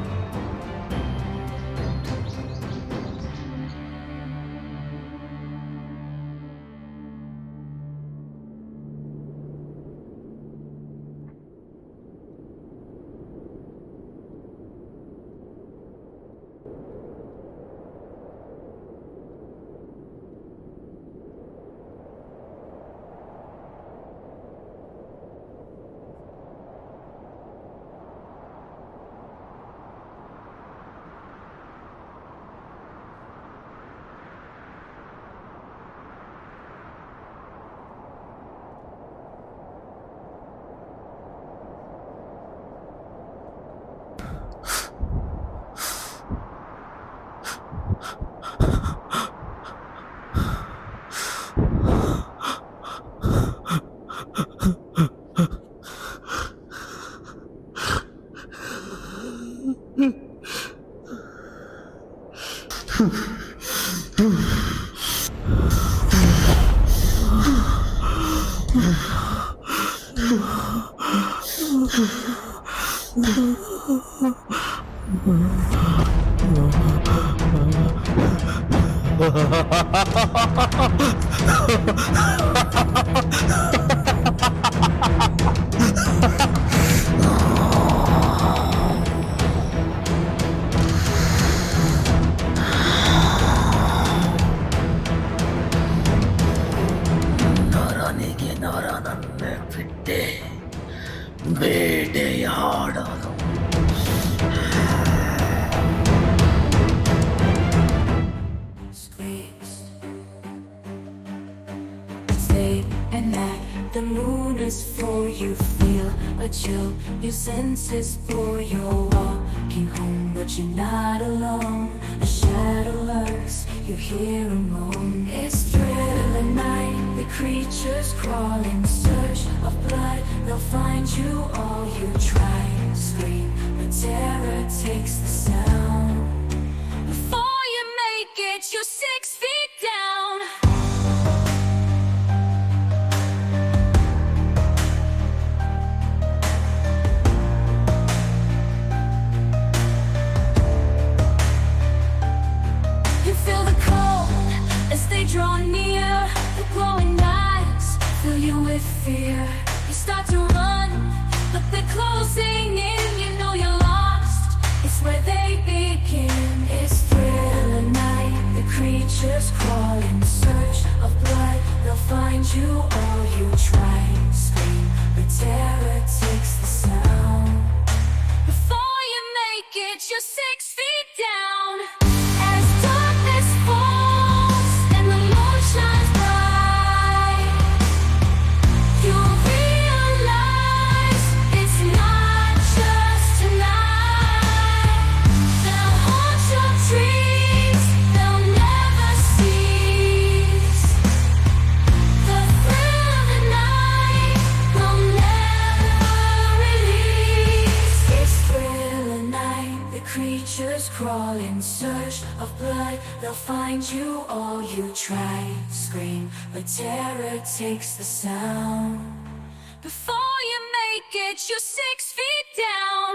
M: ನರನಿಗೆ ನರನನ್ನೇ ಬಿಟ್ಟೆ ಬೇಟೆಯಾಡಲು.
N: The moon is full, you feel a chill, your senses pull, you're walking home, but you're not alone. A shadow lurks, you hear a moan. It's thrill of night, the creatures crawl in search of blood. They'll find you all you try to scream, but terror takes the sound. Before you make it, you're 6 feet down. Draw near, the glowing eyes fill you with fear. You start to run, but they're closing in. You know you're lost, it's where they begin. It's thrill of night, the creatures crawl in search of blood. They'll find you all you try to scream, but terror takes the sound. Before you make it, you're 6 feet down. As darkness falls and the moon shines bright, you'll realize it's not just tonight. They'll haunt your dreams, they'll never cease. The thrill of the night will never release. It's thrill of night, the creatures crawl in search of blood. They'll find you all you try to scream, but terror takes the sound. Before you make it, you're 6 feet down.